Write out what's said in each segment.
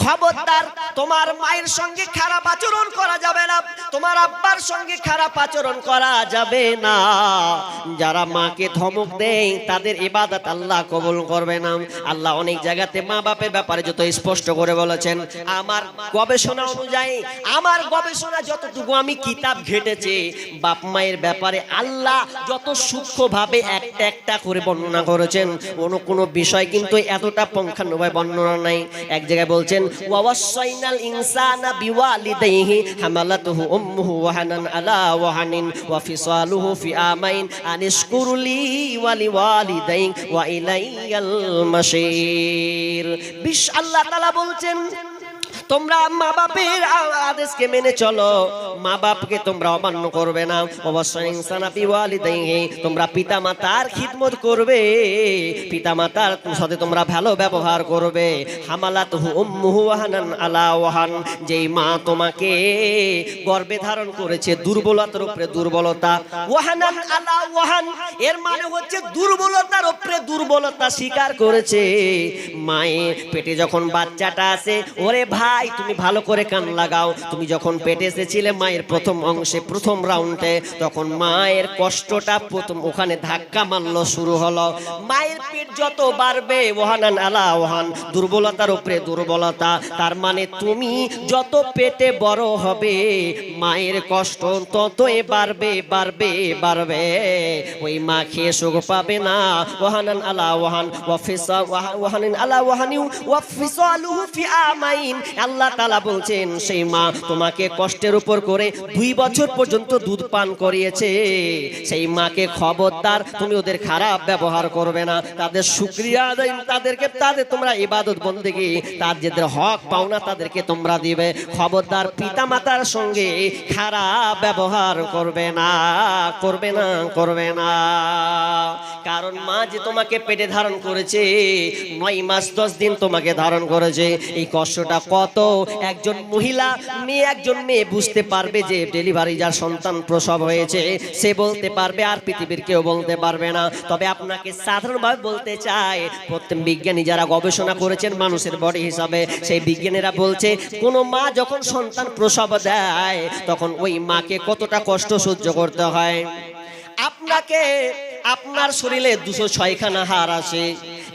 খবরদার তোমার মায়ের সঙ্গে খারাপ আচরণ করা যাবে না, তোমার আব্বার সঙ্গে খারাপ আচরণ করা যাবে না। যারা মাকে ধমক দেয় তাদের ইবাদত আল্লাহ কবুল করবে না। আল্লাহ অনেক জায়গাতে মা বাপের ব্যাপারে যত স্পষ্ট করে বলেছেন, আমার গবেষণা অনুযায়ী, আমার গবেষণা যতটুকু আমি কিতাব ঘেটেছি, বাপ মায়ের ব্যাপারে আল্লাহ যত সূক্ষ্মভাবে একটা একটা করে বর্ণনা করেছেন, কোনো বিষয় কিন্তু এতটা পুঙ্খানুপুঙ্খভাবে বর্ণনা নাই। এক জায়গায় বলছেন ওয়াসাইনাল ইনসানা বিওয়ালিদাইহি হামালাতুহু উম্মুহু ওয়াহানান আলা ওয়াহানিন ওয়া ফিসালুহু ফি আমাইন আনিশকুরলি ওয়া লিওয়ালিদাইক ওয়া ইলাইয়াল মাসির। আল্লাহ তাআলা বলছেন তোমরা মা বাপের আদেশকে মেনে চলো, মা বাপকে তোমরা অমান্য করবে না। অবশ্যই ইনসানা বিওয়ালিদাইহি, তোমরা পিতা মাতার খিদমত করবে, পিতা মাতার সাথে তোমরা ভালো ব্যবহার করবে। হামালাতুহু উম্মুহু ওয়াহানান আলা ওয়াহান, যেই মা তোমাকে গর্ভে ধারণ করেছে দুর্বলতার উপরে দুর্বলতা, ওয়াহানান আলা ওয়াহান এর মানে হচ্ছে দুর্বলতার উপরে দুর্বলতা স্বীকার করেছে। মায়ের পেটে যখন বাচ্চাটা আছে, ওরে ভাই তুমি ভালো করে কান লাগাও, তুমি যখন পেটে এসেছিলে মায়ের প্রথম অংশে প্রথম রাউন্ডে, তখন মায়ের কষ্টটা প্রথম ওখানে ধাক্কা মারলো, শুরু হলো। মায়ের পেট যত বাড়বে ওয়াহানান আলা ওয়াহান, দুর্বলতার উপরে দুর্বলতা, তার মানে তুমি যত পেটে বড় হবে মায়ের কষ্ট ততই বাড়বে বাড়বে বাড়বে। ওই মা খেয়ে সুখ পাবে না। ওয়াহানান আলা ওয়াহান ওয়াহানান আলা ওয়াহানিউ ওয়া ফিসালুহু ফি আমাইন, আল্লাহ তাআলা বলছেন সেই মা তোমাকে কষ্টের উপর করে 2 বছর পর্যন্ত দুধ পান করিয়েছে, সেই মাকে খবরদার তুমি ওদের খারাপ ব্যবহার করবে না, তাদের শুকরিয়া আদায়, তাদের তোমরা ইবাদত বন্দেগী, তাদের হক পাওনা তাদেরকে তোমরা দিবে। খবরদার পিতা মাতার সঙ্গে খারাপ ব্যবহার করবে না, করবে না, করবে না। কারণ মা যে তোমাকে পেটে ধারণ করেছে, 9 মাস 10 দিন তোমাকে ধারণ করেছে, এই কষ্টটা কত একজন মহিলা মেয়ে, একজন মেয়ে বুঝতে পারবে যে ডেলিভারি যার সন্তান প্রসব হয়েছে, সে বলতে পারবে, আর পৃথিবীর কেউ বলতে পারবে না। তবে আপনাকে সাধারণভাবে বলতে চাই, প্রত্যেক বিজ্ঞানী যারা গবেষণা করেছেন মানুষের বডি হিসাবে, সেই বিজ্ঞানীরা বলছে কোন মা যখন সন্তান প্রসব দেয় তখন ওই মাকে কতটা কষ্ট সহ্য করতে হয়। আপনাকে আপনার শরীরে 206 খানা হাড় আছে,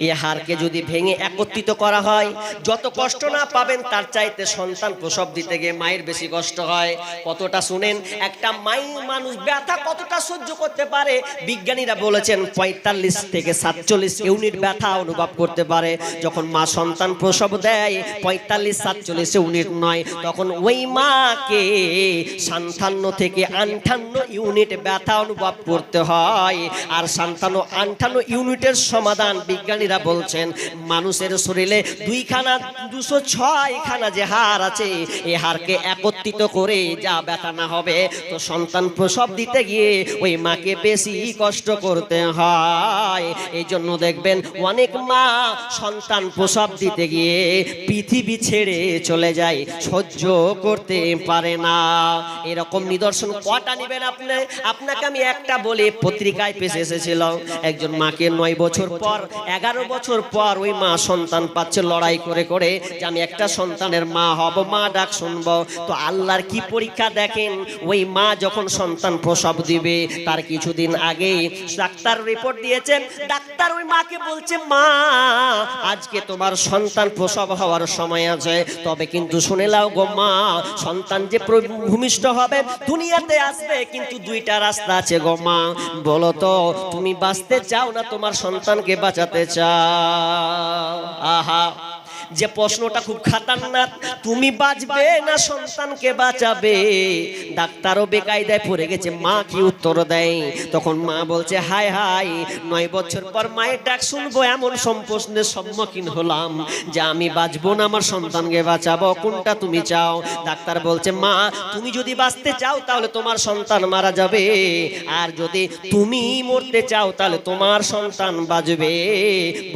এই হাড়কে যদি ভেঙে একত্রিত করা হয়, যত কষ্ট না পাবেন তার চাইতে সন্তান প্রসব দিতে গিয়ে মায়ের বেশি কষ্ট হয়। কতটা শুনেন, একটা মানুষ ব্যথা কতটা সহ্য করতে পারে, বিজ্ঞানীরা বলেছেন 45 থেকে 47 ইউনিট ব্যথা অনুভব করতে পারে। যখন মা সন্তান প্রসব দেয় 45-47 ইউনিট নয়, তখন ওই মাকে 57 থেকে 58 ইউনিট ব্যথা অনুভব করতে হয়। আর 57-58 ইউনিটের সমাধান বিজ্ঞানীরা বলছেন মানুষের শরীরে 206 খানা যে হাড় আছে, এই হাড়কে একত্রিত করে যা ব্যথা না হবে, তো সন্তান প্রসব দিতে গিয়ে ওই মাকে বেশি কষ্ট করতে হয়। এই জন্য দেখবেন অনেক মা সন্তান প্রসব দিতে গিয়ে পৃথিবী ছেড়ে চলে যায়, সহ্য করতে পারে না। এরকম নিদর্শন কটা নেবেন আপনি? আপনাকে আমি একটা বলি, পত্রিকায় পেশে এসেছিল একজন মাকে 9 বছর পর 11 বছর পর ওই মা সন্তান পাচ্ছে, লড়াই করে করে যে আমি একটা সন্তানের মা হব, মা ডাক শুনবো। তো আল্লাহর কি পরীক্ষা দেখেন, ওই মা যখন সন্তান প্রসব দিবে তার কিছুদিন আগে ডাক্তার রিপোর্ট দিয়েছেন, ডাক্তার ওই মাকে বলছে মা আজকে তোমার সন্তান প্রসব হওয়ার সময় আছে, তবে কিন্তু শুনে নাও গো মা, সন্তান যে ভূমিষ্ঠ হবে দুনিয়াতে আসবে, কিন্তু 2টা রাস্তা আছে গো মা, বলো তো তুমি বাঁচতে চাও না তোমার সন্তানকে বাঁচাতে চাও? আহা, যে প্রশ্নটা খুব খাতারনাক, তুমি বাঁচবে না সন্তানকে বাঁচাবে? ডাক্তারও বেকায়দায় পড়ে গেছে, মা কি উত্তর দেয়? তখন মা বলছে হায় হায়, 9 বছর পর মায়ের ডাক শুনবো, এমন প্রশ্নের সম্মুখীন হলাম যে আমি বাঁচবো না আমার সন্তানকে বাঁচাবো, কোনটা তুমি চাও? ডাক্তার বলছে মা তুমি যদি বাঁচতে চাও তাহলে তোমার সন্তান মারা যাবে, আর যদি তুমি মরতে চাও তাহলে তোমার সন্তান বাঁচবে।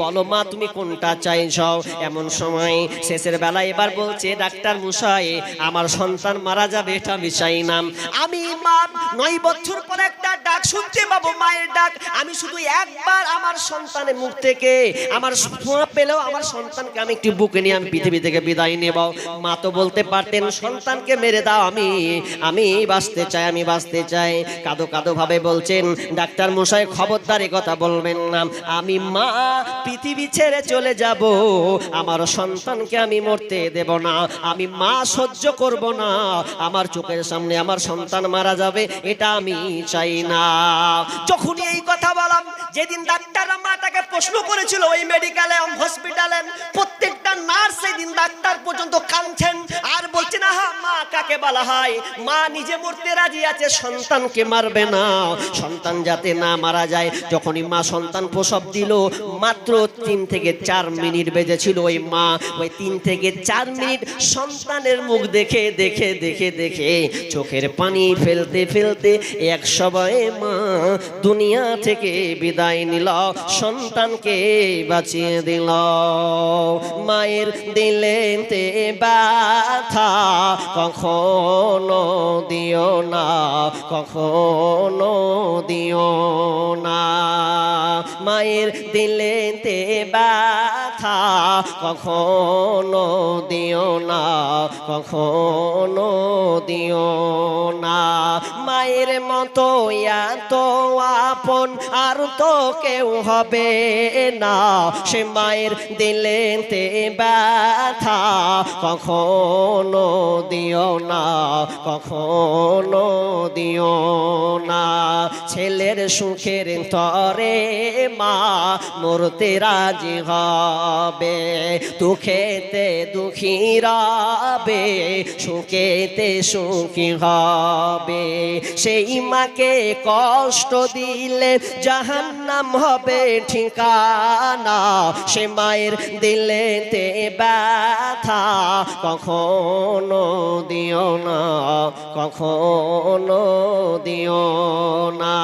বলো মা তুমি কোনটা চাইছো? এমন সময় শেষের বেলা এবার বলছে ডাক্তার মশাই আমার সন্তান মারা যাবে, এটা আমি চাই না। আমি মা 9 বছর পরে একটা ডাক শুনতে পাবো, মায়ের ডাক। আমি শুধু একবার আমার সন্তানের মুখ থেকে আমার ছোঁয়া পেলেও আমার সন্তানকে আমি একটু বুকে নিয়ে আমি পৃথিবী থেকে বিদায় নেব। মা তো বলতে পারতেন সন্তানকে মেরে দাও, আমি বাঁচতে চাই, আমি বাঁচতে চাই। কাঁদো কাঁদো ভাবে বলছেন ডাক্তার মশাই খবরদার এ কথা বলবেন না, আমি মা পৃথিবী ছেড়ে চলে যাব, আমার সন্তানকে আমি মরতে দেব না, আমি মা সহ্য করব না, আমার চোখের সামনে আমার সন্তান মারা যাবে, এটা আমি চাই না। যখনই এই কথা বললাম, যেদিন ডাক্তাররা মাটাকে প্রশ্ন করেছিল ওই মেডিকেলে হসপিটালে, প্রত্যেকটা নার্স সেদিন ডাক্তার পর্যন্ত কাঁদছেন আর বলছেন আহা মা কাকে বলা হয়, মা নিজে মরতে রাজি আছে, সন্তানকে মারবে না, সন্তান যাতে না মারা যায়। যখনই মা সন্তান প্রসব দিল, মাত্র 3 থেকে 4 মিনিট বেজেছিল, ওই মা ওই 3 থেকে 4 মিনিট সন্তানের মুখ দেখে দেখে দেখে দেখে চোখের পানি ফেলতে ফেলতে এক সময়ে মা দুনিয়া থেকে বিদায় নিল, সন্তানকে বাঁচিয়ে দিল। মায়ের দিলেতে ব্যথা কখনো দিও না, কখনো দিও না, মায়ের দিলেতে ব্যথা কখনো দিও না, কখনো দিও না। মায়ের মতো এত আপন আর তো কেউ হবে না, সে মায়ের দিলেতে ব্যথা কখনো দিও না, কখনো দিও না। ছেলের সুখের তরে মা মরতে রাজি হবে, দুঃখেতে দুঃখী রবে, সুখেতে সুখী হবে। সেই মাকে কষ্ট দিলে জাহান্নাম হবে ঠিকানা, সে মায়ের দিলেতে ব্যথা কখনো দিও না, কখনো দিও না।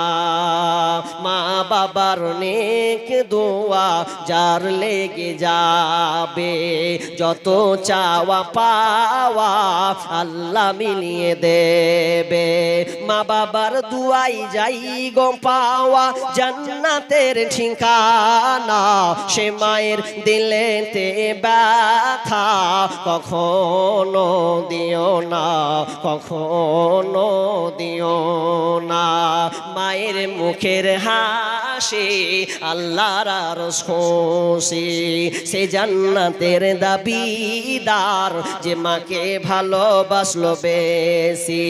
মা বাবার নেক দোয়া যার লেগে যাবে, যত চাওয়া পাওয়া আল্লাহ মিলিয়ে দেবে। মা বাবার দুয়াই যাই গো পাওয়া জান্নাতের ঠিকানা, সে মায়ের দিলেতে ব্যথা কখনো দিও না, কখনো দিও না। মায়ের মুখের হাসি আল্লাহর আরশ খুশি, সে জান্নাতের দাবিদার যে মাকে ভালোবাসলো বেশি।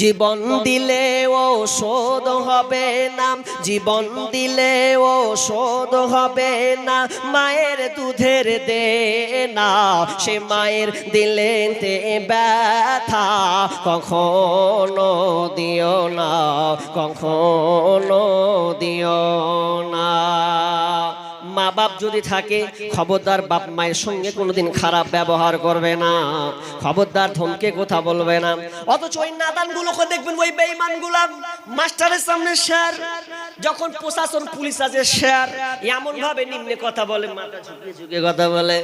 জীবন দিলে ও শোধ হবে না, জীবন দিলে ও শোধ হবে না, মায়ের দুধের দে না, সে মায়ের দিলেতে ব্যথা কখনো দিও না, কখনো দিও না। মা বাপ যদি থাকে খবরদার বাপ মায়ের সঙ্গে কোনোদিন খারাপ ব্যবহার করবে না, খবরদার ধমকে কথা বলবে না। অথচ ওই নাদানগুলোকে দেখবেন, ওই বেঈমানগুলা মাস্টারের সামনে স্যার, যখন প্রশাসন পুলিশ আছে স্যার, এমন ভাবে নিম্নে কথা বলে, মাথা ঝুঁকিয়ে ঝুঁকে কথা বলে,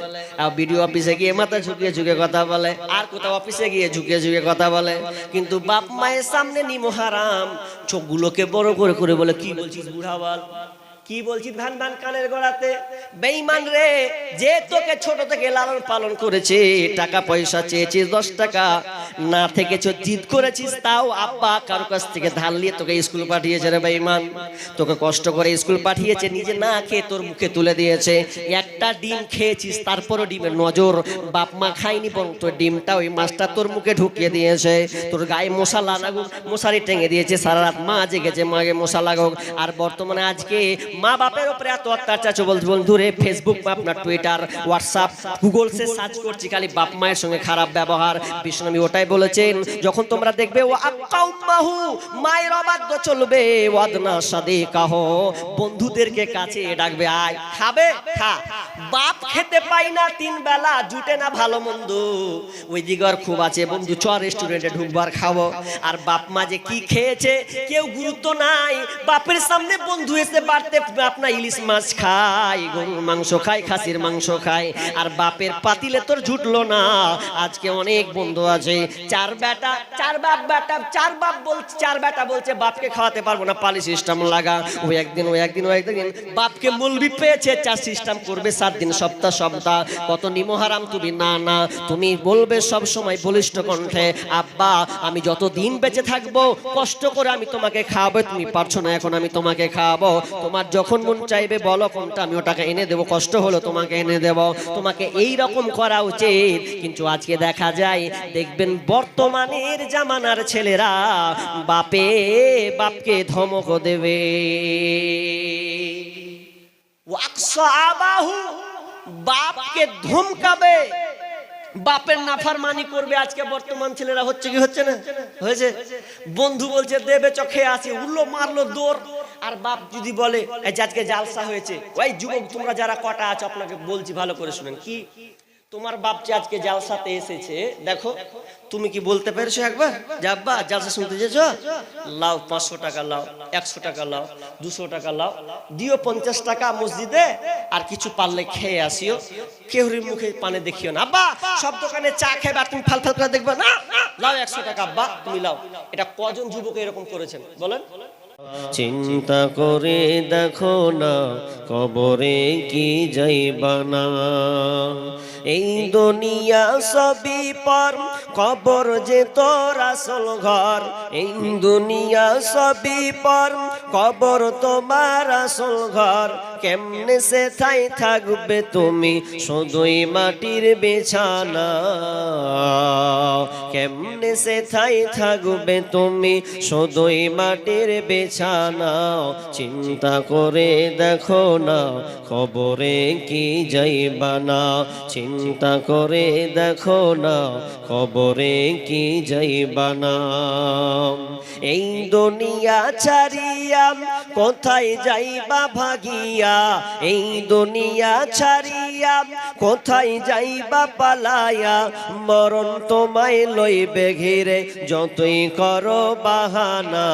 আর বিডিও অফিসে গিয়ে মাথা ঝুঁকিয়ে ঝুঁকে কথা বলে, আর কোথাও অফিসে গিয়ে ঝুঁকে ঝুঁকে কথা বলে। কিন্তু বাপ মায়ের সামনে নিমো হারাম, চোখগুলোকে বড় করে করে বলে কি বলছিস বুড়া বল, কি বলছিস ভান ভান কানের গোড়াতে। বেঈমান রে, যে তোকে ছোট থেকে লালন পালন করেছে, টাকা পয়সা চেয়েছিস 10 টাকা না থেকেছ, জিদ করেছিস, তাও আব্বা কারো কাছ থেকে ধার নিয়ে তোকে স্কুল পাঠিয়েছে রে বেঈমান, তোকে কষ্ট করে স্কুল পাঠিয়েছে, নিজে না খেয়ে তোর মুখে তুলে দিয়েছে। একটা ডিম খেয়েছিস, তারপরও ডিমের নজর বাপ মা খায়নি, বরং তোর ডিমটা ওই মাছটা তোর মুখে ঢুকিয়ে দিয়েছে, তোর গায়ে মশা লাগুক, মশারি টেঙে দিয়েছে, সারা রাত মা জেগেছে, মাকে মশা লাগুক। আর বর্তমানে আজকে মা বাপের উপরে এত অত্যাচার চলছে বন্ধুরে, ফেসবুক, আপনার টুইটার, হোয়াটসঅ্যাপ, গুগল সে সার্চ করছি, খালি বাপ মায়ের সঙ্গে খারাপ ব্যবহার। বিষ্ণু ওটাই বলেছেন, যখন তোমরা দেখবে ও আক্কাউম্মাহু, মায়ের অবাধ্য চলবে, ওয়াদনা সাদিকাহ, বন্ধুদেরকে কাছে ডাকবে, আয় খাবে খা, বাপ খেতে পাই না 3 বেলা, জুটে না ভালো মন্দ, ওই দিগর খুব আছে বন্ধু, চ রেস্টুরেন্টে ঢুকবার খাবো। আর বাপ মা যে কি খেয়েছে কেউ গুরুত্ব নাই, বাপের সামনে বন্ধু এসে বাড়তে আপনার ইলিশ মাছ খায়, গরুর মাংস খায়, খাসির মাংস খায়, আর বাপের পাতিলে তোর জুটলো না। আজকে অনেক বন্ধু আছে, চার বেটা বলছে বাপকে খাওয়াতে পারবো না, পালি সিস্টেম লাগা। ও একদিন বাপকে মৌলবি পেয়েছে, চার সিস্টেম করবে 7 দিন সপ্তাহ। কত নিমহারাম তুমি। না, তুমি বলবে সব সময় বলিষ্ঠ কণ্ঠে, আব্বা আমি যতদিন বেঁচে থাকবো কষ্ট করে আমি তোমাকে খাওয়াবো, তুমি পারছো না এখন আমি তোমাকে খাওয়াবো, তোমার যখন মন চাইবে বলো কোনটা, আমি ওটাকে এনে দেবো, কষ্ট হলো তোমাকে এনে দেবো। তোমাকে এই রকম করা উচিত। কিন্তু আজকে দেখা যায়, দেখবেন বর্তমানের জামানার ছেলেরা বাপকে ধমক দেবে, বাপকে ধমকাবে, বাপের নাফরমানি করবে। আজকে বর্তমান ছেলেরা হচ্ছে কি হচ্ছে না? হয়েছে। বন্ধু বলছে দেবে চোখে আসি, উল্লো মারলো দৌড়। আর বাপ যদি বলে আজকে জালসা হয়েছে, ওই যুবক তোমরা যারা কটা আছো আপনাকে বলছি ভালো করে শুনেন, কি তোমার বাপ যে আজকে জালসাতে এসেছে, দেখো তুমি কি বলতে পেরেছো একবার যে আব্বা জালসা শুনতে যেছো, লাও 500 টাকা লাও, 100 টাকা লাও, 200 টাকা লাও, দিও 50 টাকা মসজিদে, আর কিছু পারলে খেয়ে আসিও, কেউরির মুখে পানে দেখিও না। আব্বা সব দোকানে চা খেয়ে আর তুমি ফাল করে দেখবে না, লাও 100 টাকা আব্বা তুমি লাও। এটা কজন যুবক এরকম করেছেন বলেন? চিন্তা করে দেখো না কবরে কি যাইবা না, এই দুনিয়া সবই পর, কবর যে তোর আসল ঘর। এই দুনিয়া সবই পর, কবর তোমার আসল ঘর। কেমনে সে ঠাই থাকবে তুমি শুধুই মাটির বিছানা, কেমনে সে ঠাই থাকবে তুমি শুধুই মাটির বিছানা। চিন্তা করে দেখো না কবরে কি যাইবা না, চিন্তা করে দেখো না কবরে কি যাইবা না। এই দুনিয়া ছাড়িয়া কোথায় যাইবা ভাগিয়া, এই দুনিয়া ছাড়িয়া কোথায় যাইবা পালায়া। মরণ তোমায় লইবে ঘিরে যতই করো বাহানা,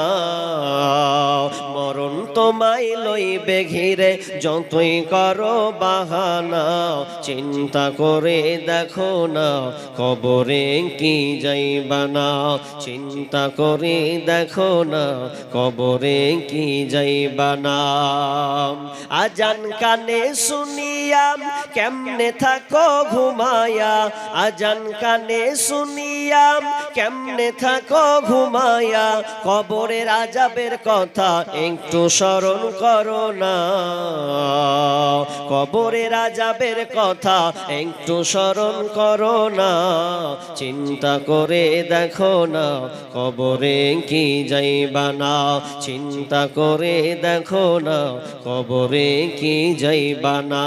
মরণ তোমায় লইবে ঘিরে যতই করো বাহানা। চিন্তা করে দেখো না কবরে কি যাইবা না, চিন্তা করে দেখো না কবরে কি যাইবা না। আজান কানে শুনিয়া কেমনে থাকো ঘুমায়া, আজান কানে শুনিয়া কেমনে থাকো ঘুমায়া। কবরের আযাবের কথা একটু স্মরণ করো না, কবরের আযাবের কথা একটু স্মরণ করো না। চিন্তা করে দেখো না কবরে কি যাইবা না, চিন্তা করে দেখো না কবরে কি যাইবা না।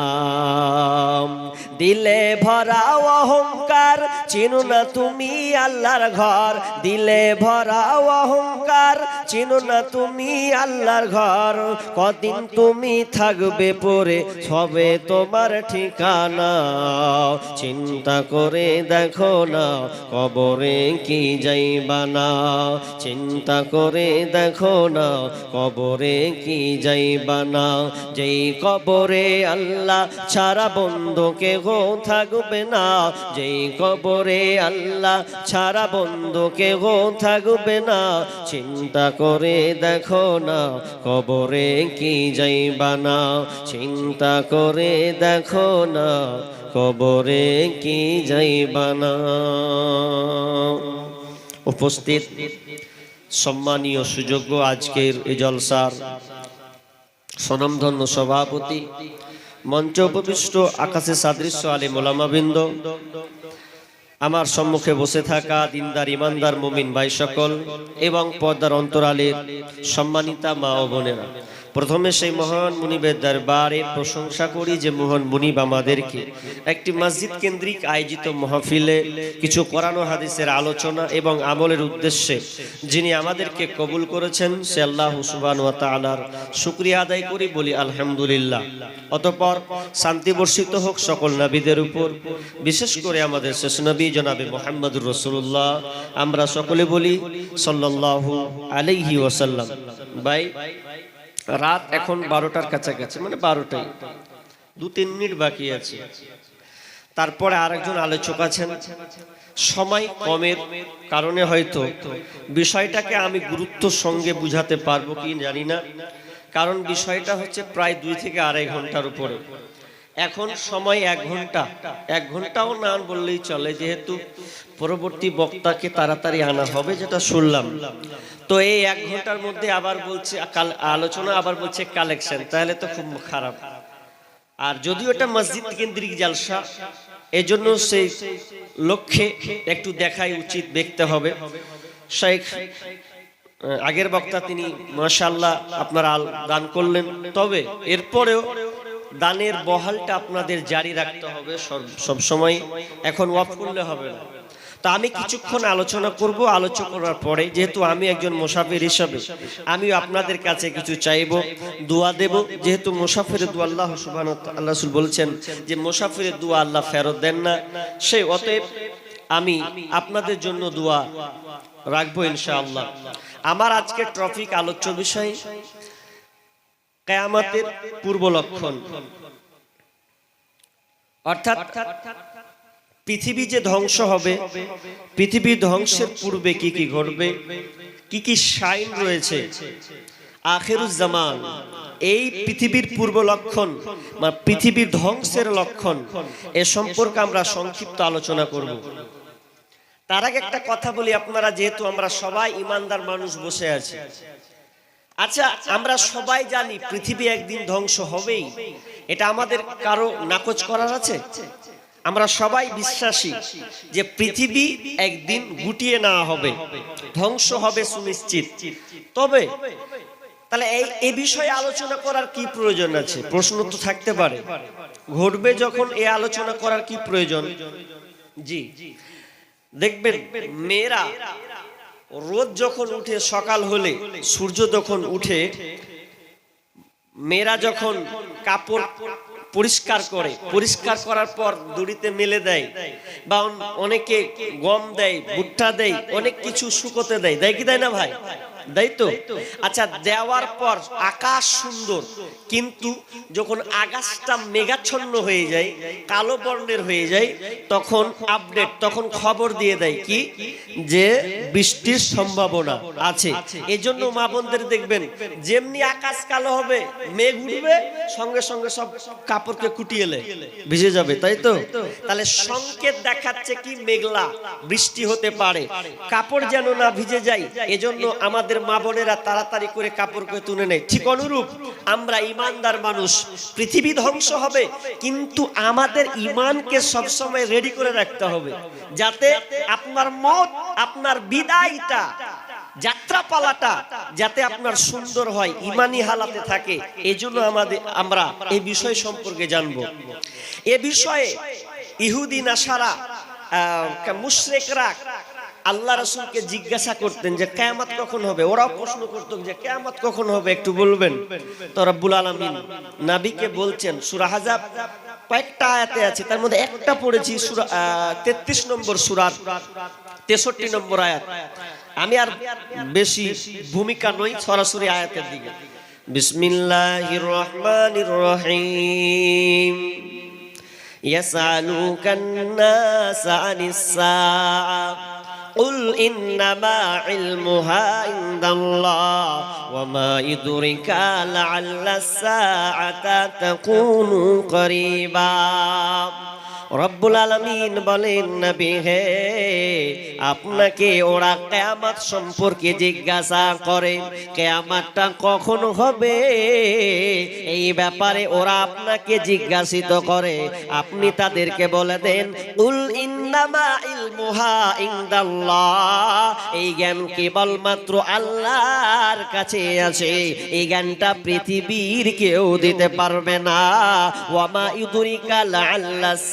দিলে ভরা অহংকার চিনো না তুমি আল্লাহর ঘর, দিলে ভরা অহংকার চিনো না তুমি আল্লাহর ঘর। কদিন তুমি থাকবে পরে সবে তোমার ঠিকানা। চিন্তা করে দেখো না কবরে কি যাইবা না, চিন্তা করে দেখো না কবরে কি যাইবা না। যেই কবরে আল্লাহ ছাড়া বন্ধু কেহ থাকবে না, যেই কবরে আল্লাহ ছাড়া বন্ধু কেহ থাকবে না। চিন্তা করে দেখো না কবরে কি যাইবা না, চিন্তা করে দেখো না কবরে কি যাইবা না। উপস্থিত সম্মানীয় সুযোগ্য আজকের এই জলসার স্বনামধন্য সভাপতি, মঞ্চ উপবিষ্ট আকাশে সাদৃশ্য আলেম ওলামাবৃন্দ, আমার সম্মুখে বসে থাকা দিনদার ইমানদার মুমিন ভাই সকল এবং পর্দার অন্তরালের সম্মানিতা মা ও বোনেরা, প্রথমে সেই মহান মুনিবের দরবারে প্রশংসা করি যে মহান মুনিব আমাদেরকে একটি মসজিদ কেন্দ্রিক আয়োজিত মাহফিলে কিছু কোরআন ও হাদিসের আলোচনা এবং আমলের উদ্দেশ্যে যিনি আমাদেরকে কবুল করেছেন, সে আল্লাহ সুবহানাহু ওয়া তাআলার শুকরিয়া আদায় করি, বলি আলহামদুলিল্লাহ। অতঃপর শান্তি বর্ষিত হোক সকল নবীদের উপর, বিশেষ করে আমাদের শেষ নবী জনাবে মুহাম্মদুর রাসূলুল্লাহ। আমরা সকলে বলি সাল্লাল্লাহু আলাইহি ওয়াসাল্লাম। ভাই রাত এখন 12টার কাছাকাছি, মানে 12টাই, 2-3 মিনিট বাকি আছে। তারপরে আরেকজন আলোচক আছেন, সময় কমের কারণে হয়তো বিষয়টাকে আমি গুরুত্বের সঙ্গে বুঝাতে পারবো কি জানি না, কারণ বিষয়টা হচ্ছে প্রায় 2 থেকে আড়াই ঘন্টার উপরে। এখন সময় 1 ঘন্টা, 1 ঘন্টাও না বললেই চলে, যেহেতু পরবর্তী বক্তাকে তাড়াতাড়ি আনা হবে যেটা শুনলাম। তো এই 1 ঘন্টার মধ্যে আবার বলছে আলোচনা, আবার বলছে কালেকশন, তাহলে তো খুব খারাপ। আর যদিও এটা মসজিদ কেন্দ্রিক জালসা, এজন্য সেই লক্ষ্যে একটু দেখাই উচিত, দেখতে হবে। শেখ আগের বক্তা তিনি মাশাআল্লাহ আপনারা দান করলেন, তবে এরপরেও দানের বহালটা আপনাদের জারি রাখতে হবে সব সময়, এখন ওয়াফ করলে হবে না। তা আমি কিছুক্ষণ আলোচনা করব, আলোচনা করার পরে যেহেতু আমি একজন মুসাফির হিসাবে আমি আপনাদের কাছে কিছু চাইবো, দোয়া দেব, যেহেতু মুসাফিরের দোয়া আল্লাহ সুবহানাহু ওয়া তাআলা রাসূল বলছেন যে মুসাফিরের দোয়া আল্লাহ ফেরত দেন না, সেই অতএব আমি আপনাদের জন্য দোয়া রাখবো ইনশাআল্লাহ। আমার আজকে টপিক আলোচ্য বিষয় কিয়ামতের পূর্ব লক্ষণ, অর্থাৎ পৃথিবী যে ধ্বংস হবে, পৃথিবী ধ্বংসের পূর্বে কি কি ঘটবে, কি কি সাইন রয়েছে, আখিরুজ জামান, এই পৃথিবীর পূর্ব লক্ষণ বা পৃথিবীর ধ্বংসের লক্ষণ, এ সম্পর্কে আমরা সংক্ষিপ্ত আলোচনা করব। তার আগে একটা কথা বলি, আপনারা যেহেতু আমরা সবাই ইমানদার মানুষ বসে আছি, আচ্ছা আমরা সবাই জানি পৃথিবী একদিন ধ্বংস হবেই, এটা আমাদের কারো নাকচ করার আছে? আমরা সবাই বিশ্বাসী যে পৃথিবী একদিন গুটিয়ে নেওয়া হবে, ধ্বংস হবে সুনিশ্চিত। তবে তাহলে এই বিষয়ে আলোচনা করার কি প্রয়োজন আছে? প্রশ্ন তো থাকতে পারে, ঘটবে যখন এই আলোচনা করার কি প্রয়োজন? জি, দেখবেন মেয়েরা রোদ যখন উঠে, সকাল হলে সূর্য যখন উঠে, মেয়েরা যখন কাপড় পরিষ্কার করে, পরিষ্কার করার পর দড়িতে মেলে দেয়, বা অনেকে গম দেয়, ভুট্টা দেয়, অনেক কিছু শুকোতে দেয়, দেয় কি দেয় না ভাই? দেয় তো। আচ্ছা, দেওয়ার পর আকাশ সুন্দর, কিন্তু যখন আকাশটা মেঘাচ্ছন্ন হয়ে যায়, কালো বর্ণের হয়ে যায়, তখন আপডেট, তখন খবর দিয়ে দেয় কি যে বৃষ্টির সম্ভাবনা আছে। এজন্য মা বোনদের দেখবেন যেমনি আকাশ কালো হবে, মেঘ উঠবে, সঙ্গে সঙ্গে সব কাপড়কে কুটিয়ে ভিজে যাবে, তাই তো? তাহলে সংকেত দেখাচ্ছে কি মেঘলা, বৃষ্টি হতে পারে, কাপড় যেন না ভিজে যায়, এজন্য আমাদের মা বোনেরা তাড়াতাড়ি করে কাপড়কে তুলে নেয়। ঠিক অনুরূপ আমরা ইমানদার মানুষ, পৃথিবী ধ্বংস হবে, কিন্তু আমাদের ইমানকে সবসময় রেডি করে রাখতে হবে, যাতে আপনার মত, আপনার বিদায়টা, যাত্রাপালাটা যাতে আপনার সুন্দর হয়, ইমানি হালাতে থাকে। এজন্য আমরা এই বিষয় সম্পর্কে জানবো। এ বিষয়ে ইহুদি নাসারা, মুশরিকরা আল্লাহ রাসূলকে জিজ্ঞাসা করতেন যে কিয়ামত কখন হবে। ওরাও প্রশ্ন করতেন যে কিয়ামত কখন হবে, একটু বলবেন? তো রব্বুল আলামিন নবীকে বলছেন, সূরা আহজাব কয়েকটা আয়াতে আছে, তার মধ্যে একটা পড়েছি, সূরা 33 নম্বর সূরার 63 নম্বর আয়াত। আমি আর বেশি ভূমিকা নই, সরাসরি আয়াতের দিকে। বিসমিল্লাহির রহমানির রহিম। ইয়াসআলুকান নাস আনিস সাআ কুল ইন্নামা ইলমুহা ইনদাল্লাহ ওয়া মা ইউদরিকা লাআল্লাস সাআতা তাকুনু করিবা। রব্বুল আলামিন বলেন, নবী হে, আপনাকে ওরা কিয়ামত সম্পর্কে জিজ্ঞাসা করে, কিয়ামতটা কখন হবে এই ব্যাপারে ওরা আপনাকে জিজ্ঞাসিত করে, আপনি তাদেরকে বলে দেন, কুল ইন্নামা ইলমুহা ইনদাল্লাহ, এই জ্ঞান কেবলমাত্র আল্লাহর কাছে আছে, এই জ্ঞানটা পৃথিবীর কেউ দিতে পারবে না। ওয়া মা ইউদরিকা লাআল্লাস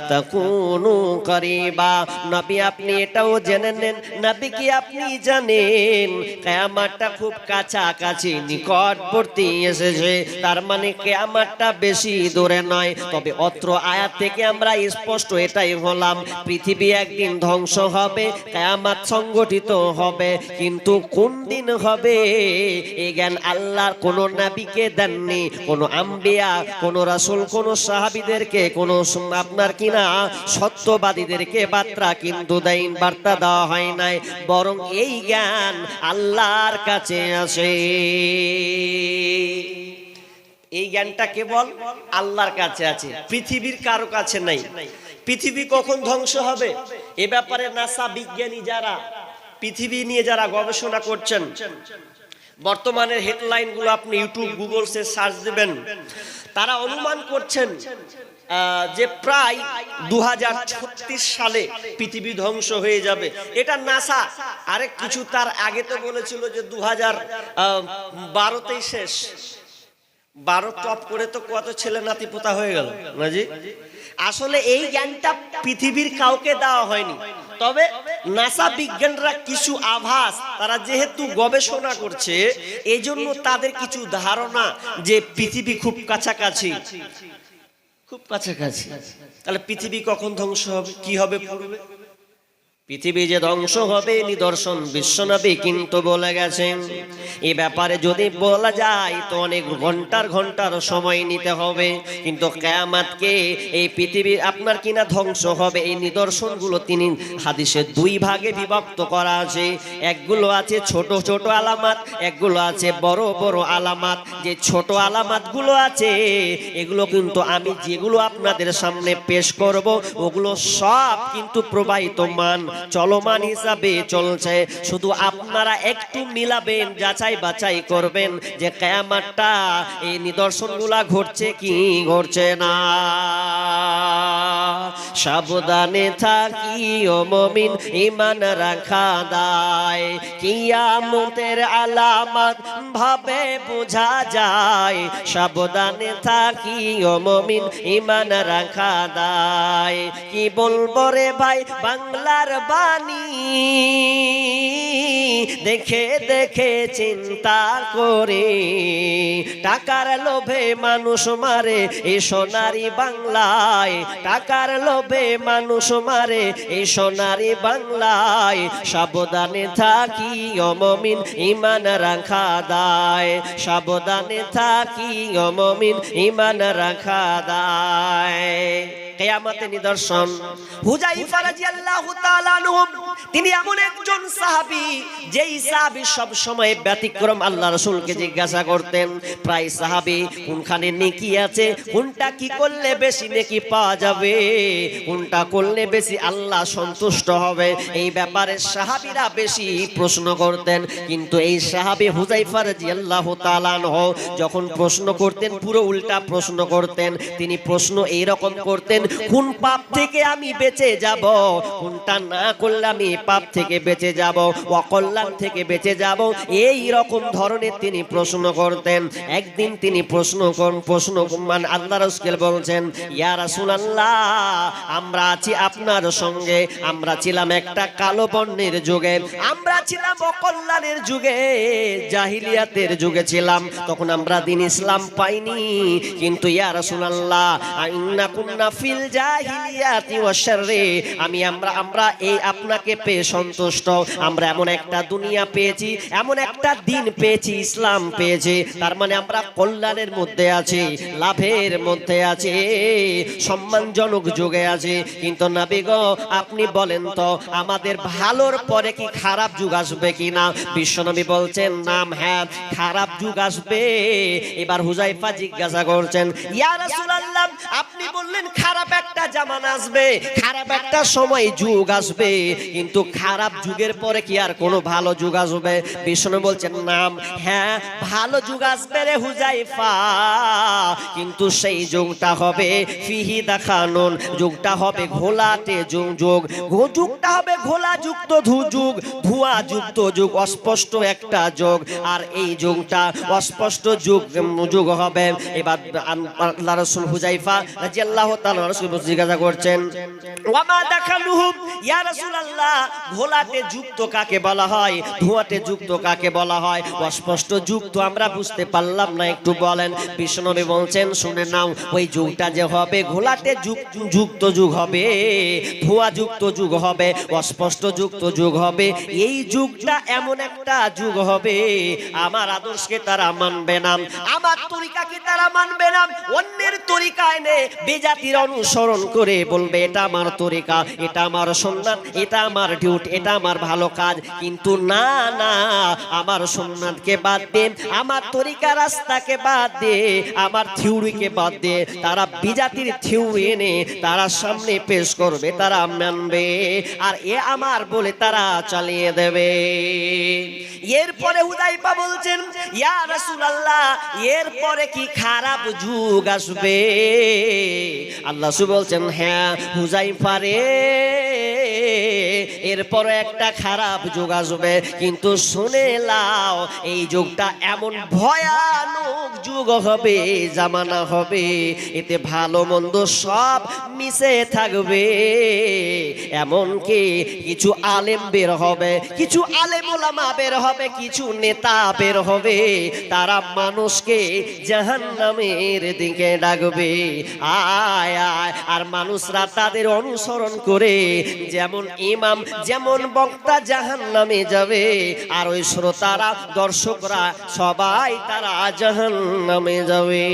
তাকুনু করিবা। নবী আপনি এটাও জেনে নেন, নবী কি আপনি জানেন কিয়ামতটা খুব কাছাকাছি নিকটবর্তী এসেছে। তার মানে কিয়ামতটা বেশি দূরে নয়। তবে অত্র আয়াত থেকে আমরা স্পষ্ট এটাই হলাম, পৃথিবী একদিন ধ্বংস হবে, কিয়ামত সংগঠিত হবে, কিন্তু কোন দিন হবে এই জ্ঞান আল্লাহর কোন নবীকে দেননি, কোন আম্বিয়া, কোন রাসূল, কোন সাহাবীদেরকে, কোন আপনার কিনা সত্যবাদীদেরকে বার্তা দেওয়া হয় নাই, বরং এই জ্ঞান আল্লাহর কাছে আছে। এই জ্ঞানটা কেবল আল্লাহর কাছে আছে, পৃথিবীর কারো কাছে নাই। পৃথিবী কখন ধ্বংস হবে এ ব্যাপারে নাসা বিজ্ঞানী যারা পৃথিবী নিয়ে যারা গবেষণা করছেন, বর্তমানের হেডলাইন গুলো আপনি ইউটিউব গুগলসে সার্চ দিবেন, তারা অনুমান করছেন যে প্রায় 2036 সালে পৃথিবী ধ্বংস হয়ে যাবে। এটা নাসা। আরেক কিছু তার আগে তো বলেছিল যে 2012তেই শেষ। 12 টপ করে তো কত ছেলে নাতি পোতা হয়ে গেল না জি। আসলে এই জ্ঞানটা পৃথিবীর কাউকে দেওয়া হয়নি, তবে নাসা বিজ্ঞানীরা কিছু আভাস, তারা যেহেতু গবেষণা করছে এই জন্য তাদের কিছু ধারণা যে পৃথিবী খুব কাছাকাছি, খুব কাছাকাছি। তাহলে পৃথিবী কখন ধ্বংস হবে, কি হবে পূর্বে? পৃথিবী যে ধ্বংস হবে নিদর্শন বিশ্বনবী কিন্তু বলে গেছেন। এই ব্যাপারে যদি বলা যায় তো অনেক ঘন্টার সময় নিতে হবে, কিন্তু কিয়ামতকে এই পৃথিবী আপনার কিনা ধ্বংস হবে এই নিদর্শনগুলো তিনি হাদিসে 2 ভাগে বিভক্ত করা আছে। একগুলো আছে ছোট ছোট আলামত, একগুলো আছে বড় বড় আলামত। যে ছোট আলামতগুলো আছে এগুলো কিন্তু আমি যেগুলো আপনাদের সামনে পেশ করব ওগুলো সব কিন্তু প্রবাহিতমান চলমান হিসাবে চলছে। শুধু আপনারা একটু মিলাবেন, যাচাই বাছাই করবেন যে কিয়ামতটা এই নিদর্শনগুলা ঘটছে কি ঘটছে না। সাবধানে থাকিও মুমিন, ঈমান রাখা দায়, কিয়ামতের আলামত ভাবে বোঝা যায়। সাবধানে থাকিও মুমিন, ঈমান রাখা দায়। কি বলবো রে ভাই বাংলার বাণী, দেখে দেখে চিন্তা করে, টাকার লোভে মানুষ মারে এই সোনারি বাংলায়, টাকার লোভে মানুষ মারে এই সোনারি বাংলায়। সাবধানে থাকি ও মুমিন, ঈমান রাখা দায়। সাবধানে থাকি ও মুমিন, ঈমান রাখা দায়। কিয়ামতের নিদর্শন। হুযায়ফা রাদিয়াল্লাহু তাআলা আনহু তিনি এমন একজন সাহাবী, যেই সাহাবী সব সময় ব্যতিক্রম আল্লাহ রাসূলকে জিজ্ঞাসা করতেন, প্রায় সাহাবী কোনখানে নেকি আছে, কোনটা কি করলে বেশি নেকি পাওয়া যাবে, কোনটা করলে বেশি আল্লাহ সন্তুষ্ট হবে, এই ব্যাপারে সাহাবীরা বেশি প্রশ্ন করতেন। কিন্তু এই সাহাবী হুযায়ফা রাদিয়াল্লাহু তাআলা আনহু যখন প্রশ্ন করতেন পুরো উল্টা প্রশ্ন করতেন। তিনি প্রশ্ন এইরকম করতেন, কোন পাপ থেকে আমি বেঁচে যাব, কোনটা না করলে আমি পাপ থেকে বেঁচে যাব, অকল্যাণ থেকে বেঁচে যাব, এই রকম ধরনের তিনি প্রশ্ন করতেন। একদিন তিনি প্রশ্ন মানে আল্লাহ রাসূল বলছেন, ইয়া রাসূলুল্লাহ আমরা আছি আপনার সঙ্গে, আমরা ছিলাম একটা কালো বর্ণের যুগে, আমরা ছিলাম অকল্যাণের যুগে, জাহিলিয়াতের যুগে ছিলাম, তখন আমরা দ্বীন ইসলাম পাইনি। কিন্তু ইয়া রাসূলুল্লাহ ইন্না কুন্না ফিল জাহিলিয়াতি ওয়া শাররি, আমরা এই আপনাকে পেয়ে সন্তুষ্ট। আমরা এমন একটা দুনিয়া পেয়েছি, এমন একটা দিন পেয়েছি, ইসলাম পেয়েছি, তার মানে আমরা কল্যাণের মধ্যে আছি, লাভের মধ্যে আছি, সম্মানজনক যুগে আছি। কিন্তু নবী গো আপনি বলেন তো আমাদের ভালোর পরে কি খারাপ যুগ আসবে কিনা? বিশ্বনবী বলছেন নাম, হ্যাঁ খারাপ যুগ আসবে। এবার হুযায়ফা জিজ্ঞাসা করছেন, ইয়া রাসূলুল্লাহ আপনি বললেন খারাপ একটা জামানা আসবে, খারাপ একটা সময় যুগ আসবে, কিন্তু খারাপ যুগের পরে কি আর কোনো ভালো যুগ আসবে? বিষ্ণু বলছেন নাম, হ্যাঁ ভালো যুগ আসবে রে হুযায়ফা, কিন্তু সেই যুগটা হবে ফিহি দাখানুন, যুগটা হবে ঘোলাটে যুগ, যুগটা হবে ঘোলা যুক্ত যুগ, ধোঁয়া যুক্ত যুগ, অস্পষ্ট একটা যুগ। আর এই যুগটা অস্পষ্ট যুগ হবে। এবার আল্লাহ রাসূল হুযায়ফা রাদিয়াল্লাহু তাআলা রাসূল জিজ্ঞাসা করছেন ওয়ামা দাখালুহুম ইয়া রাসূলুল্লাহ ঘোলাটে যুক্ত কাকে বলা হয়, ধোঁয়াটে যুক্ত কাকে বলা হয়? অস্পষ্ট যুক্ত আমরা বুঝতে পারলাম না, একটু বলেন। বিষ্ণুনবী বলছেন শুনে নাও, ওই যুগটা যে হবে ঘোলাটে যুক্ত যুগ হবে, ধোঁয়া যুক্ত যুগ হবে, অস্পষ্ট যুক্ত যুগ হবে। এই যুগটা এমন একটা যুগ হবে আমার আদর্শকে তারা মানবে না, আমার তরিকাকে তারা মানবে না, অন্যের তরিকায় নে বেজাতির অনুসরণ করে বলবে এটা আমার তরিকা, এটা আমার সুন্নাত, এটা আমার ডিউটি, এটা আমার ভালো কাজ। কিন্তু না না, আমার সুন্নাতকে বাদ দে, আমার তরিকা রাস্তাকে বাদ দে, আমার থিওরিকে বাদ দে, তারা বিজাতির থিওরি এনে তারা সামনে পেশ করবে, তারা মানবে আর এ আমার বলে তারা চালিয়ে দেবে। এরপরে হুযায়ফা বলছেন ইয়া রাসূলুল্লাহ এরপরে কি খারাপ যুগ আসবে? আল্লাহ রাসূল বলছেন হ্যাঁ হুযায়ফা রে, এরপরে একটা খারাপ যুগ আসবে, কিন্তু শুনে লাও এই যুগটা এমন ভয়ানক যুগ হবে, জামানা হবে, এতে ভালো মন্দ সব মিশে থাকবে। এমনকি কিছু আলেম বের হবে, কিছু আলেম ওলামা বের হবে, কিছু নেতা বের হবে, তারা মানুষকে জাহান্নামের দিকে ডাকবে। আয় আয়, আর মানুষরা তাদের অনুসরণ করে যেমন ইমাম যেমন বক্তা জাহান্নামে যাবে, আর ওই শ্রোতারা দর্শকরা সবাই তারা জাহান্নামে যাবে।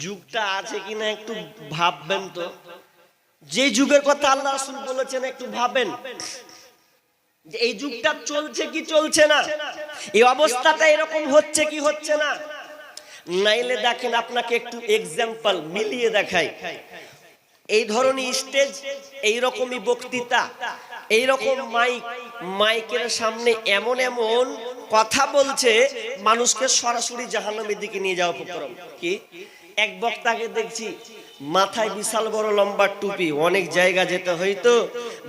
যুগটা আছে কিনা একটু ভাববেন তো, যে যুগের কথা আল্লাহ রাসূল বলেছেন একটু ভাবেন যে এই যুগটা চলছে কি চলছে না, এই অবস্থাটা এরকম হচ্ছে কি হচ্ছে না। নাইলে দেখেন আপনাকে একটু এক্সাম্পল মিলিয়ে দেখাই। এই ধরনের স্টেজ, এইরকমই বক্তৃতা, এইরকম মাইকের সামনে এমন এমন কথা বলছে মানুষকে সরাসরি জাহান্নামের দিকে নিয়ে যাওয়া উপক্রম। কি এক বক্তাকে দেখছি মাথায় বিশাল বড় লম্বা টুপি, অনেক জায়গা যেতে হয়তো,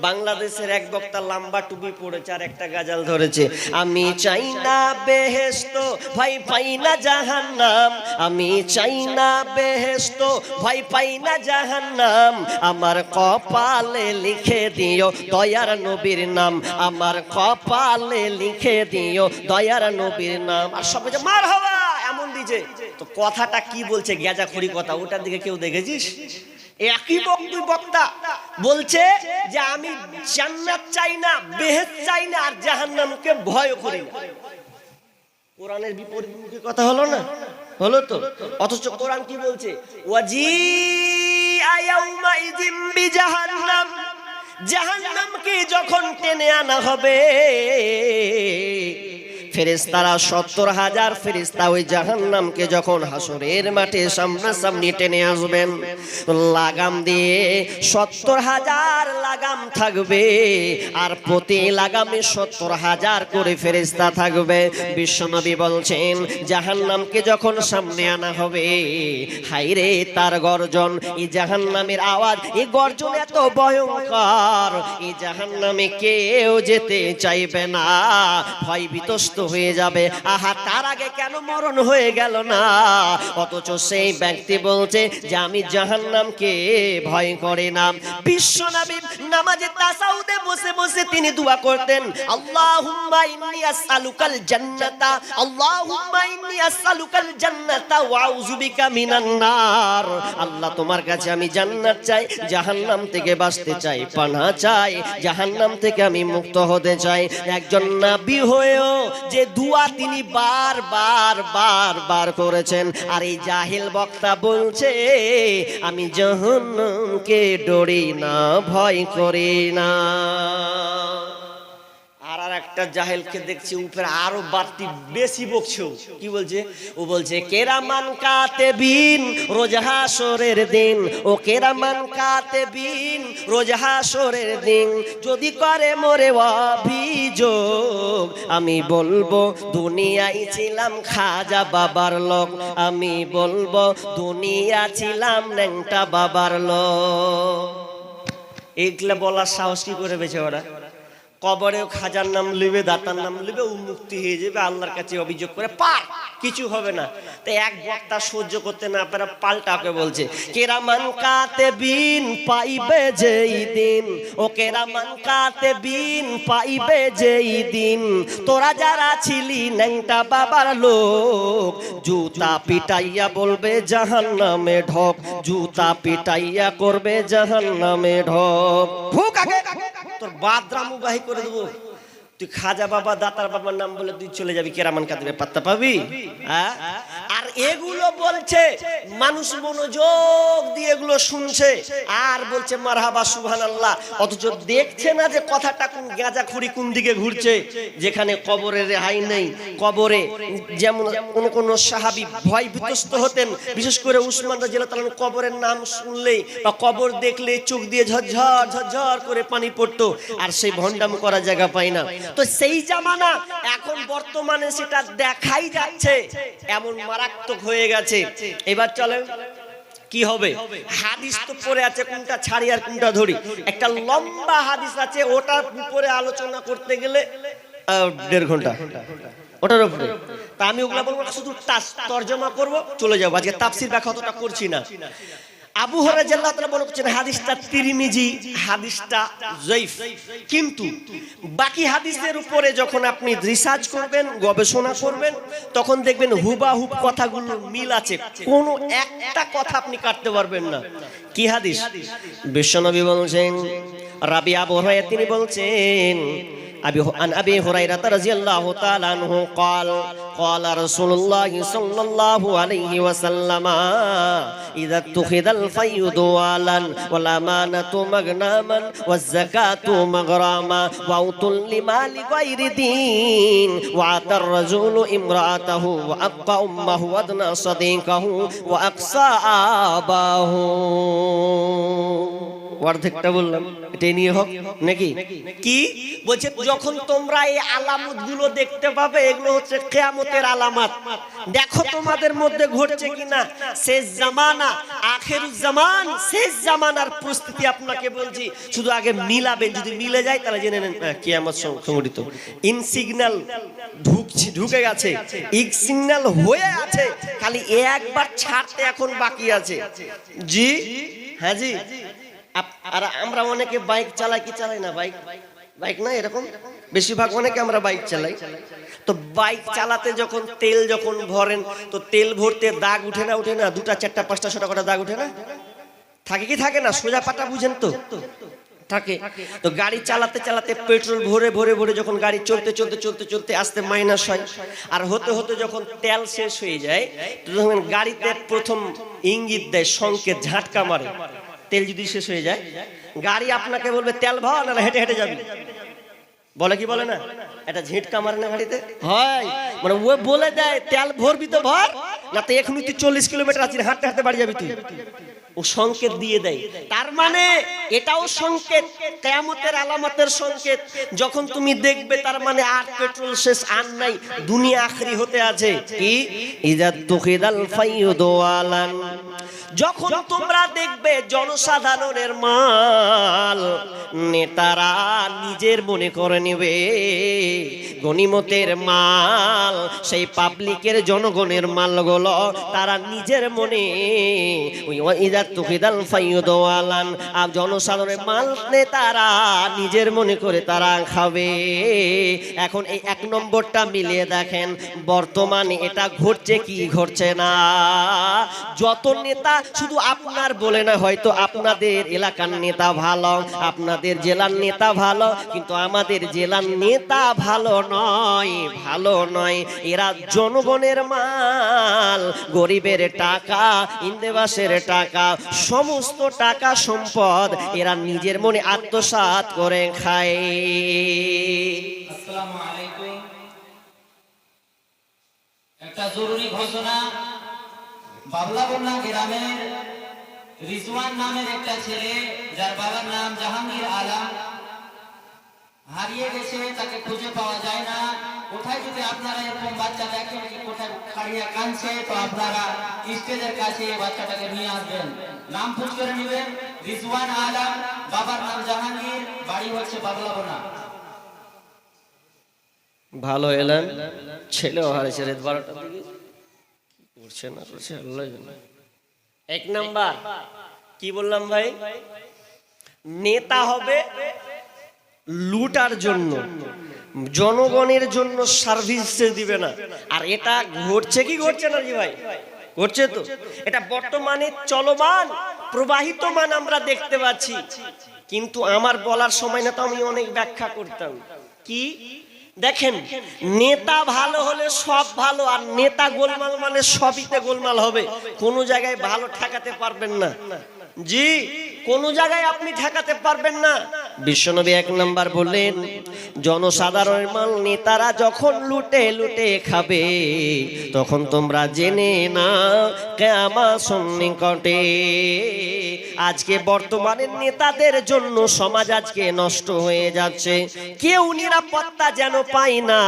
বাংলাদেশের এক বক্তা লম্বা টুপি পড়েছে আর একটা গাজাল ধরেছে, আমি চাই না বেহেশত ভাই পাই না জাহান্নাম, আমি চাই না বেহেশত ভাই পাই না জাহান্নাম, আমার কপালে লিখে দিও দয়ার নবীর নাম, আমার কপালে লিখে দিও দয়ার নবীর নাম। আর সব বলছে মারহাবা, এমন দিছে। তো কথাটা কি বলছে? গেজাখড়ি কথা, ওটার দিকে কেউ দেখেছিস? একই বক্তা বলছে যে আমি জান্নাত চাই না, বেহেশত চাই না, আর জাহান্নামকে ভয় করি না। কোরআনের বিপরীতমুখী কথা হলো না? হলো তো। অথচ কোরআন কি বলছে? ওয়াজিআ ইয়াউমাইযিম বিজাহান্নাম, জাহান্নামকে যখন টেনে আনা হবে, ফেরেশতারা 70,000 ফেরেশতা ওই জাহান্নামকে যখন হাসরের মাঠে সামনাসামনি টেনে আসবেন, লাগাম দিয়ে 70,000 লাগাম থাকবে, আর প্রতি লাগামে 70,000 করে ফেরেশতা থাকবে। বিশ্বনবী বলছেন জাহান্নামকে যখন সামনে আনা হবে, হায়রে তার গর্জন, এই জাহান্নামের আওয়াজ, এই গর্জন এত ভয়ঙ্কর, এই জাহান্নামে কেউ যেতে চাইবে না, ভয় বিতস্ত হয়ে যাবে। আহা, তার আগে কেন মরণ হয়ে গেল না? অথচ সেই ব্যক্তি বলছে যে আমি জাহান্নামকে ভয় করি না। বিশ্বনবী নামাজে তাসাউদে বসে বসে তিনি দোয়া করতেন, আল্লাহুম্মা ইন্নী আসআলুকাল জান্নাতা, আল্লাহুম্মা ইন্নী আসআলুকাল জান্নাতা ওয়া আউযু বিকা মিনান নার। আল্লাহ তোমার কাছে আমি জান্নাত চাই, জাহান্নাম থেকে বাঁচতে চাই, পানাহ চাই, জাহান্নাম থেকে আমি মুক্ত হতে চাই। একজন নবী হয়েও যে দোয়া তিনি বার করেছেন, আর এই জাহিল বক্তা বলছে আমি জাহান্নামকে ডরি না, ভয় করি না। আর একটা জাহেলকে দেখছি উপরে আরো বাড়তি বেশি বকছে। কি বলছে? ও বলছে কেরামান কাতেবিন রোজ হাসরের দিন, ও কেরামান কাতেবিন রোজ হাসরের দিন যদি করে মোরে অভিযোগ, আমি বলবো দুনিয়ায় ছিলাম খাজা বাবার লোক, আমি বলবো দুনিয়া ছিলাম ন্যাংটা বাবার লোক। এইগুলা বলার সাহস কি করে পেয়েছে ওরা? কবরেও খাজার নাম লিবে, দাতার নাম লিবে, ও মুক্তি হয়ে যাবে, আল্লাহর কাছে অভিযোগ করে পার, কিছু হবে না। তো এক বক্তা সহ্য করতে না পারে পাল্টাকে বলছে, কেরামান কাতেবিন পাইবে যেই দিন, ও কেরামান কাতেবিন পাইবে যেই দিন, তোরা যারা ছিলি ন্যাংটা বাবার লোক, জুতা পিটাইয়া বলবে জাহান্নামে ঢোক, জুতা পিটাইয়া করবে জাহান্নামে ঢোক। ভুক আগে তোর বাদরামু বাহি করে দেবো। তুই খাজা বাবা দাতার বাবার নাম বলে তুই চলে যাবি, কেরামান কাদের পাত্তা পাবি? আর এগুলো বলছে, মানুষ মনোযোগ দিয়ে এগুলো শুনছে আর বলছে মারহাবা সুবহানাল্লাহ, অথচ দেখছে না যে কথাটা কোন গাঁজাখুরি কোন দিকে ঘুরছে। যেখানে কবরের রেহাই নেই, কবরে যেমন কোন কোন সাহাবী ভয় বিতস্ত হতেন, বিশেষ করে উসমান রাদিয়াল্লাহু তাআলা কবরের নাম শুনলেই বা কবর দেখলে চোখ দিয়ে ঝরঝর ঝরঝর করে পানি পড়তো, আর সেই ভণ্ডাম করা জায়গা পায় না। তো সেই জামানা এখন বর্তমানে সেটা দেখাই যাচ্ছে, এমন মারাত্মক হয়ে গেছে। এবার চলেন কি হবে, হাদিস তো পড়ে আছে, কোনটা ছাড়ি আর কোনটা ধরি। একটা লম্বা হাদিস আছে, ওটার উপরে আলোচনা করতে গেলে 1.5 ঘন্টা, ওটার উপরে। তা আমি ওগুলা বলবো, শুধু তরজমা করব, চলে যাবো। আজকে তাফসীর ব্যাখ্যা অতটা করছি না। আবু হুরায়রা রাদিয়াল্লাহু তাআলা বলেছেন হাদিসটা তিরমিজি, হাদিসটা যায়ীফ, কিন্তু বাকি হাদিসের উপরে যখন আপনি রিসার্চ করবেন, গবেষণা করবেন, তখন দেখবেন হুবাহুব কথাগুলো মিল আছে, কোনো একটা কথা আপনি কাটতে পারবেন না। কি হাদিস? বিশ্বনবী বলেছেন, রাবি আবু হুরায়রা তিনি বলছেন, عن أبي هريرة رضي الله تعالى عنه قال قال رسول الله صلى الله عليه وسلم إذا اتخذ الفي دوالا والأمانة مغناما والزكاة مغراما وأوتوا لمال غير دين وعطى الرجل امرأته وأبقى أمه وأدنى صديقه وأقصى آباه। অর্ধেকটা বললাম, এটাই নিয়ে হোক নাকি? কি বলছে, যখন তোমরা এই আলামত গুলো দেখতে পাবে, এগুলো হচ্ছে কিয়ামতের আলামত। দেখো তোমাদের মধ্যে ঘটছে কিনা শেষ জামানা, আখিরুজ জামান, শেষ জামানার প্রস্তুতি আপনাকে বলছি। শুধু আগে মিলাবেন, যদি মিলে যায় তাহলে জেনে নেন কিয়ামত সংঘটিত। ইন সিগন্যাল ঢুকে গেছে, ইক সিগন্যাল হয়ে আছে, খালি একবার ছাড়তে এখন বাকি আছে। জি হ্যাঁ জি। আর আমরা অনেকে বাইক চালাই, কি চালাই না, বাইক না এরকম বেশিরভাগ অনেকে আমরা বাইক চালাই। তো বাইক চালাতে যখন তেল যখন ভরেন, তো তেল ভরতে দাগ উঠে না, উঠে না, 2, 4, 5, 6টা করে দাগ উঠে না, থাকে কি থাকে না? সোজা পাটা বুঝেন তো থাকে। তো গাড়ি চালাতে চালাতে পেট্রোল ভরে ভরে ভরে যখন গাড়ি চলতে চলতে চলতে চলতে আসতে মাইনাস হয়, আর হতে হতে যখন তেল শেষ হয়ে যায়, তখন গাড়িতে প্রথম ইঙ্গিত দেয়, সংকেত, ঝাটকা মারে। তেল যদি শেষ হয়ে যায়, গাড়ি আপনাকে বলবে তেল ভর, না হেঁটে হেঁটে যাবি, বলে কি বলে না? এটা ঝিটকা মারে না গাড়িতে, হয় মানে ও বলে দেয় তেল ভরবি তো ভর, না তো এখনই তুই 40 কিলোমিটার আছিস, হাঁটতে হাঁটতে বাড়ি যাবি তুই। ও সংকেত দিয়ে দেয়। তার মানে এটাও সংকেত, কিয়ামতের আলামতের সংকেত। যখন তুমি দেখবে তার মানে আর পেট্রোল শেষ, আর নাই, দুনিয়া আখরি হতে আছে। কি? ইযা তুখিদাল ফাইয়ুদওয়ালান, যখন তোমরা দেখবে জনসাধারণের মাল নেতারা নিজের মনে করে নেবে, গনিমতের মাল, সেই পাবলিকের জনগণের মালগুলো তারা নিজের মনে, ইযা তুখিদাল ফাইয়ুদওয়ালান, আর জনসাধারণের মাল নেতারা নিজের মনে করে তারা খাবে। এখন এই 1 নম্বরটা মিলিয়ে দেখেন বর্তমানে এটা ঘটছে কি ঘটছে না। যত নেতা, শুধু আপনার বলে না, হয়তো আপনাদের এলাকার নেতা ভালো, আপনাদের জেলার নেতা ভালো, কিন্তু আমাদের জেলার নেতা ভালো নয়, ভালো নয়। এরা জনগণের মাল, গরিবের টাকা, ইন্দেবাসের টাকা, সমস্ত টাকা সম্পদ এরা নিজের মনে আত্মসাৎ করে খায়। আসসালামু আলাইকুম। একটা জরুরি ঘোষণা, বাবলাবন্যা গ্রামের রিজওয়ান নামের একটা ছেলে, যার বাবার নাম জাহাঙ্গীর আলম, হারিয়ে গেছে, তাকে খুঁজে পাওয়া যায় না। কোথায় যদি আপনারা এরকম বাচ্চা দেখেন কি কোথায় খাড়িয়া কাঁদছে, তো আপনারা স্টেজের কাছে বাচ্চাটাকে নিয়ে আসবেন, নাম খোঁজ করে নেবেন। রিজওয়ান আলম, বাবার নাম জাহাঙ্গীর, বাড়ি হচ্ছে বাবলাবন্যা। ভালো এলেন, ছেলেও হারিয়েছে রাত 12টার দিকে, করছে না করছে আল্লাহ জানে। এক নাম্বার কি বললাম ভাই, নেতা হবে লুটার জন্য, জনগণের জন্য সার্ভিস দিবে না। আর এটা ঘটছে কি ঘটছে না জি ভাই? ঘটছে তো, এটা বর্তমানে চলমান প্রবাহিতমান আমরা দেখতে পাচ্ছি। কিন্তু আমার বলার সময় না তো আমি অনেক ব্যাখ্যা করতাম। কি দেখেন, নেতা ভালো হলে সব ভালো, আর নেতা গোলমাল মানে সবইতে গোলমাল হবে, কোনো জায়গায় ভালো ঠেকাতে পারবেন না। জি, কোন জায়গায় আপনি ঠেকাতে পারবেন না। বিশ্বনবী এক নাম্বার বললেন, জনসাধারণের মাল নেতারা যখন লুটে লুটে খাবে তখন তোমরা জেনে না কিয়ামত সন্নিকটে। আজকে বর্তমানে নেতাদের জন্য সমাজ আজকে নষ্ট হয়ে যাচ্ছে, কেউ নিরাপত্তা যেন পাই না।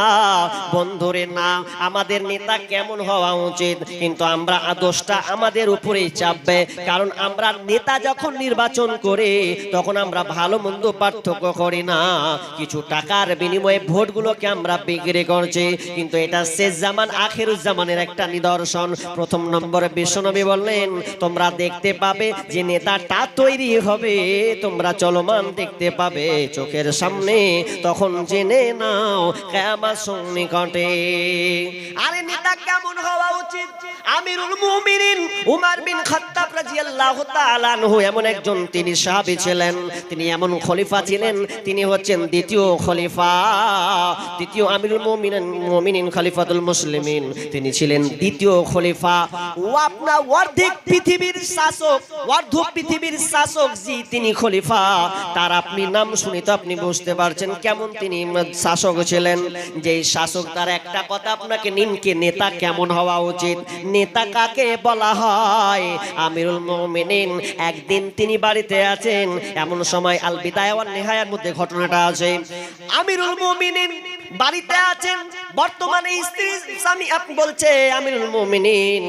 বন্ধুরে না, আমাদের নেতা কেমন হওয়া উচিত, কিন্তু আমরা দোষটা আমাদের উপরেই চাপবে। কারণ আমরা নেতা যখন নির্বাচন করে তখন আমরা ভালো মন্দ পার্থক্য করি না, কিছু টাকার বিনিময়ে ভোটগুলোকে আমরা বিক্রি করছি। কিন্তু এটা শেষ জামান আখিরুজ জামানের একটা নিদর্শন। প্রথম নম্বরে বিশ্বনবী বললেন, তোমরা দেখতে পাবে যে নেতাটা তৈরি হবে, তোমরা চলমান দেখতে পাবে চোখের সামনে, তখন জেনে নাও কিয়ামত সন্নিকটে। আরে নেতা কেমন হওয়া উচিত? আমিরুল মুমিনিন উমর বিন খাত্তাব রাদিয়াল্লাহু তাআলা আনহু এমন একজন তিনি সাহাবী ছিলেন, তিনি এমন খলিফা ছিলেন, তিনি হচ্ছেন দ্বিতীয় খলিফা, দ্বিতীয় আমিরুল মুমিনিন খলিফাতুল মুসলিমিন, তিনি ছিলেন দ্বিতীয় খলিফা। ও আপনার অর্ধেক পৃথিবীর শাসক, অর্ধ পৃথিবীর শাসক জি তিনি খলিফা। তার আপনি নাম শুনে তো আপনি বুঝতে পারছেন কেমন তিনি শাসক ছিলেন। যে শাসক তার একটা কথা আপনাকে নিনকে নেতা কেমন হওয়া উচিত, নেতা কাকে বলা হয়? আমিরুল মুমিনিন একদিন তিনি বাড়িতে আছেন, এমন সময় আল বিদায়া ওয়ান নিহায়ার মধ্যে ঘটনাটা আছে। আমিরুল মুমিনিন বাড়িতে আছেন, বর্তমানে স্ত্রী স্বামী আপনি বলছে, আমিরুল মুমিনিন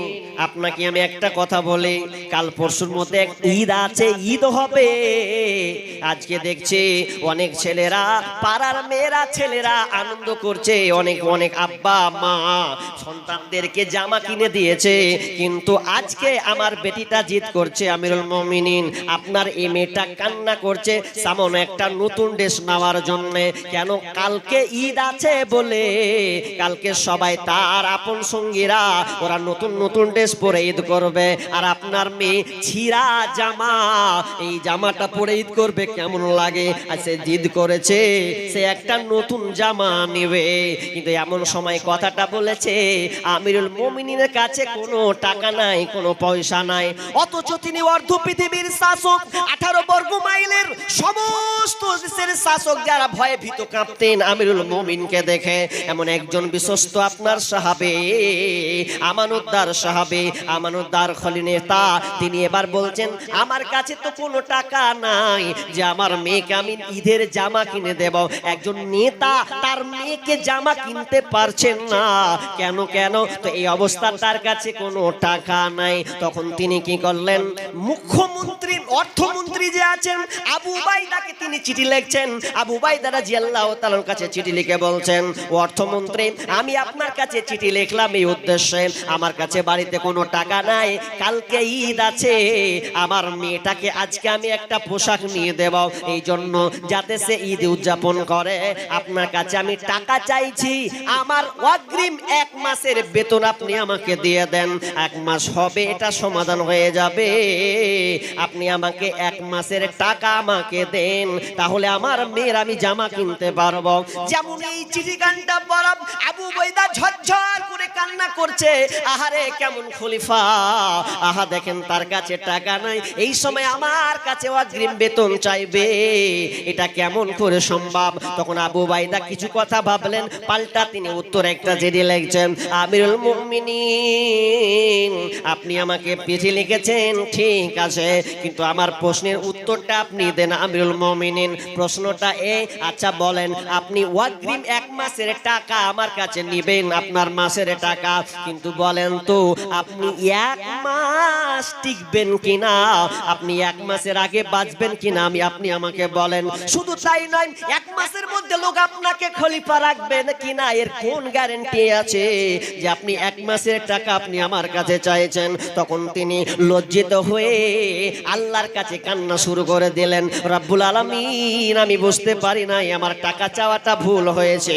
আপনাকে আমি একটা কথা বলি, কাল পরশুর মধ্যে এক ঈদ আছে, ঈদ হবে। আজকে দেখছি অনেক ছেলেরা, পাড়ার মেয়েরা ছেলেরা আনন্দ করছে, অনেক অনেক আব্বা মা সন্তানদেরকে জামা কিনে দিয়েছে, কিন্তু আজকে আমার বেটিটা জিদ করছে, আমিরুল মুমিনিন আপনার এই মেয়েটা কান্না করছে সামনে একটা নতুন ড্রেস নেওয়ার জন্য। কেন? কালকে ঈদ আছে বলে, কালকে সবাই তার আপন সঙ্গীরা ওরা নতুন নতুন ড্রেস পরে ঈদ করবে, আর আপনার মেয়ে ছিঁড়া জামা, এই জামাটা পরে ঈদ করবে, কেমন লাগে? আর সে জিদ করেছে সে একটা নতুন জামা নেবে। কিন্তু এমন সময় কথাটা বলেছে, আমিরুল মুমিনিনের কাছে কোনো টাকা নাই, কোনো পয়সা নাই, অথচ তিনি অর্ধ পৃথিবীর শাসক, 18 বর্গ মাইলের সমস্ত দেশের শাসক, যারা ভয়ে ভীত কাঁপতেন আমিরুল মুমিনকে দেখে। এমন একজন বিশ্বস্ত আপনার সাহাবে, আমানতদার সাহাবে, আমানতদার খলি নেতা, তিনি এবার বলছেন, আমার কাছে তো কোনো টাকা নাই যে আমার মেয়েকে আমি ঈদের জামা কিনে দেব। একজন নেতা তার মেয়েকে জামা কিনতে পারছেন না, কেন কেন? তো এই অবস্থা তার কাছে কোনো টাকা নাই। তখন তিনি কি করলেন, মুখ্যমন্ত্রী অর্থমন্ত্রী যে আছেন আবু উবাইদাকে তিনি চিঠি লিখছেন। আবু উবাইদা রাদিয়াল্লাহু তাআলার কাছে চিঠি লিখে বলছেন, ও অর্থমন্ত্রী আমি আপনার কাছে চিঠি লিখলাম এই উদ্দেশ্যে, আমার কাছে বাড়িতে কোনো টাকা নাই, কালকে ঈদ আছে, আমার মেয়েটাকে আজকে আমি একটা পোশাক নিয়ে দেব, এই জন্য যাতে সে ঈদ উদযাপন করে, আপনার কাছে আমি টাকা চাইছি। আমার অগ্রিম 1 মাসের বেতন আপনি আমাকে দিয়ে দেন, 1 মাস হবে এটা সমাধান হয়ে যাবে, আপনি আমাকে 1 মাসের টাকা আমাকে দেন, তাহলে আমার মেয়ের আমি জামা কিনতে পারবো। যেমন এই চিঠি গানটা পড়া আবু উবাইদা ঝরঝর করে কান্না করছে, আহারে কেমন খলিফা, আহা দেখেন তার কাছে টাকা নাই, এই সময় আমার কাছে অগ্রিম বেতন চাইবে, এটা কেমন করে সম্ভব? তখন আবু উবাইদা কিছু কথা ভাবলেন, পাল্টা তিনি উত্তর একটা চিঠি লিখছেন, আমিরুল মুমিনিন আপনি আমাকে চিঠি লিখেছেন ঠিক আছে, কিন্তু আমার প্রশ্নের উত্তরটা আপনি দেন আমিরুল মুমিনিন। প্রশ্নটা এই, আচ্ছা বলেন আপনি অগ্রিম এক মাসের টাকা আমার কাছে নিবেন, আপনার মাসের টাকা, কিন্তু বলেন তো আপনি এক মাস টিকবেন কিনা, আপনি এক মাসের আগে বাঁচবেন কিনা, আপনি আমাকে বলেন। শুধু তাই নয়, এক মাসের মধ্যে লোক আপনাকে খলিফা রাখবেন কিনা এর কোন গ্যারান্টি আছে যে আপনি এক মাসের টাকা আপনি আমার কাছে চাইছেন? তখন তিনি লজ্জিত হয়ে আল্লাহর কাছে কান্না শুরু করে দিলেন, রব্বুল আলামিন আমি বুঝতে পারি নাই আমার টাকা চাওয়াটা ভুল হয়েছে।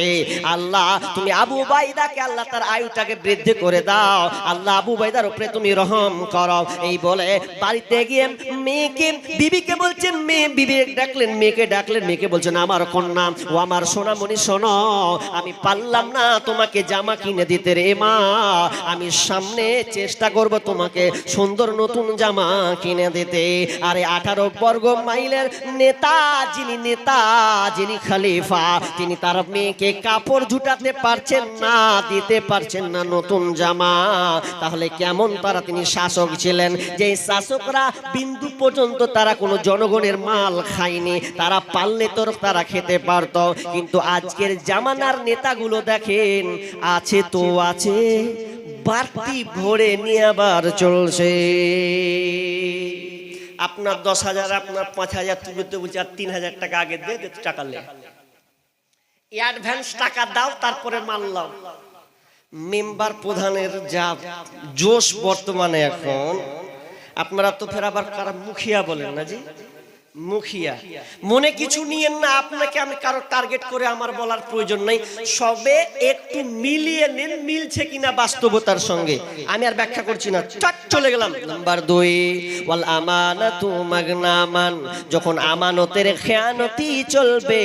আল্লাহ তুমি আবু উবাইদাকে আল্লাহ তার আয়ুটাকে বৃদ্ধি করে দাও, আল্লাহ আবু উবাইদার উপরে তুমি রহম করো। এই বলে বাড়িতে গিয়ে মেয়েকে বিবিকে বলছেন, মেয়ে বিবি ডাকলেন, মেয়েকে ডাকলেন, মেয়েকে বলছেন আমার কন্যা ও আমার সোনামণি শোনো, আমি পারলাম না তোমাকে জামা কিনে দিতে রে মা, আমি সামনে চেষ্টা করব তোমাকে সুন্দর নতুন জামা কিনে দিতে। আরে 18 বর্গ মাইলের নেতা যিনি খলিফা, তিনি তার মেয়েকে কাপড় জুটাতে পারছেন না, দিতে পারছেন না নতুন জামা, তাহলে কেমন তারা তিনি শাসক ছিলেন? যে শাসকরা বিন্দু পর্যন্ত তারা কোনো জনগণের মাল খায়নি, তারা পারলে তো তারা খেতে পারত। কিন্তু আজকের জামানার নেতাগুলো দেখেন, আছে তো আছে, বাড়তি ভরে নিয়ে আবার চলছে। আপনার 10,000 আপনার 5,000 তুলতে বলছে, আর 3,000 টাকা আগে দিয়ে টাকা লে, অ্যাডভান্স টাকা দাও, তারপরে মানলাম। মেম্বার প্রধানের যা জোশ বর্তমানে এখন, আপনারা তো ফের আবার কারা মুখিয়া বলেন না জি, মুখিয়া মনে কিছু নিয়েন না, আপনাকে আমি কারো টার্গেট করে আমার বলার প্রয়োজন নাই, সবে একটু মিলিয়ে নেন মিলছে কিনা বাস্তবতার সঙ্গে। আমি আর ব্যাখ্যা করছি না, চট চলে গেলাম। নাম্বার 2, ওয়াল আমানাতু মাগনামান, যখন আমানতের খেয়ানতি চলবে,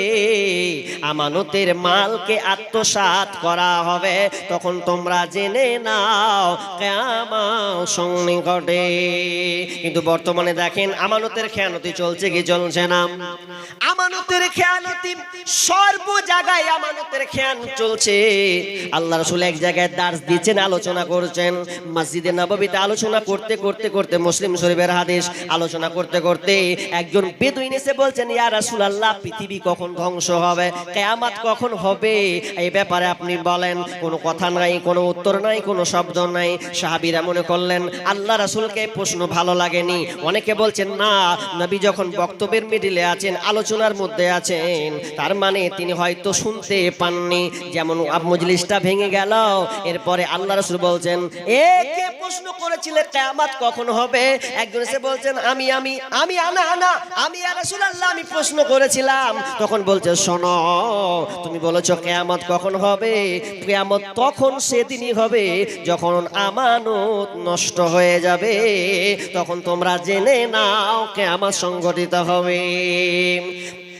আমানতের মালকে আত্মসাৎ করা হবে, তখন তোমরা জেনে নাও কিয়ামত সন্নিকটে। কিন্তু বর্তমানে দেখেন আমানতের খেয়ানতি চলছে কি চলছে না? আমানতের খেয়ানতি সর্ব জায়গায় আমানতের খেয়ানত চলছে। আল্লাহ রাসূল এক জায়গায় দার্স দিচ্ছেন, আলোচনা করছেন, মসজিদে নববীতে আলোচনা করতে করতে করতে, মুসলিম শরীফের হাদিস আলোচনা করতে করতে একজন বেদুইন এসে বলছেন, ইয়া রাসূলুল্লাহ পৃথিবী কখন ধ্বংস হবে, কিয়ামত কখন হবে, এই ব্যাপারে আপনি বলেন। কোনো কথা নাই, কোনো উত্তর নাই, কোনো শব্দ নাই। সাহাবীরা মনে করলেন আল্লাহ রাসূলকে প্রশ্ন ভালো লাগেনি। অনেকে বলছেন না, নবী যখন বক্তব্যের মিডিলে আছেন, আলোচনার মধ্যে আছেন, তার মানে তিনি হয়তো শুনতে পাননি। যেমন মজলিসটা ভেঙে গেল, এরপরে আল্লাহ রাসূল বলছেন, এ কে প্রশ্ন করেছিল কিয়ামত কখন হবে? একজন এসে বলছেন, আমি ইয়া রাসূলুল্লাহ আমি প্রশ্ন করেছিলাম। তখন বলছে, শোনো, তুমি বলেছো কিয়ামত কখন হবে? কিয়ামত তখন সেদিনই হবে যখন আমানত নষ্ট হয়ে যাবে, তখন তোমরা জেনে নাও কিয়ামত সংঘটিত হবে।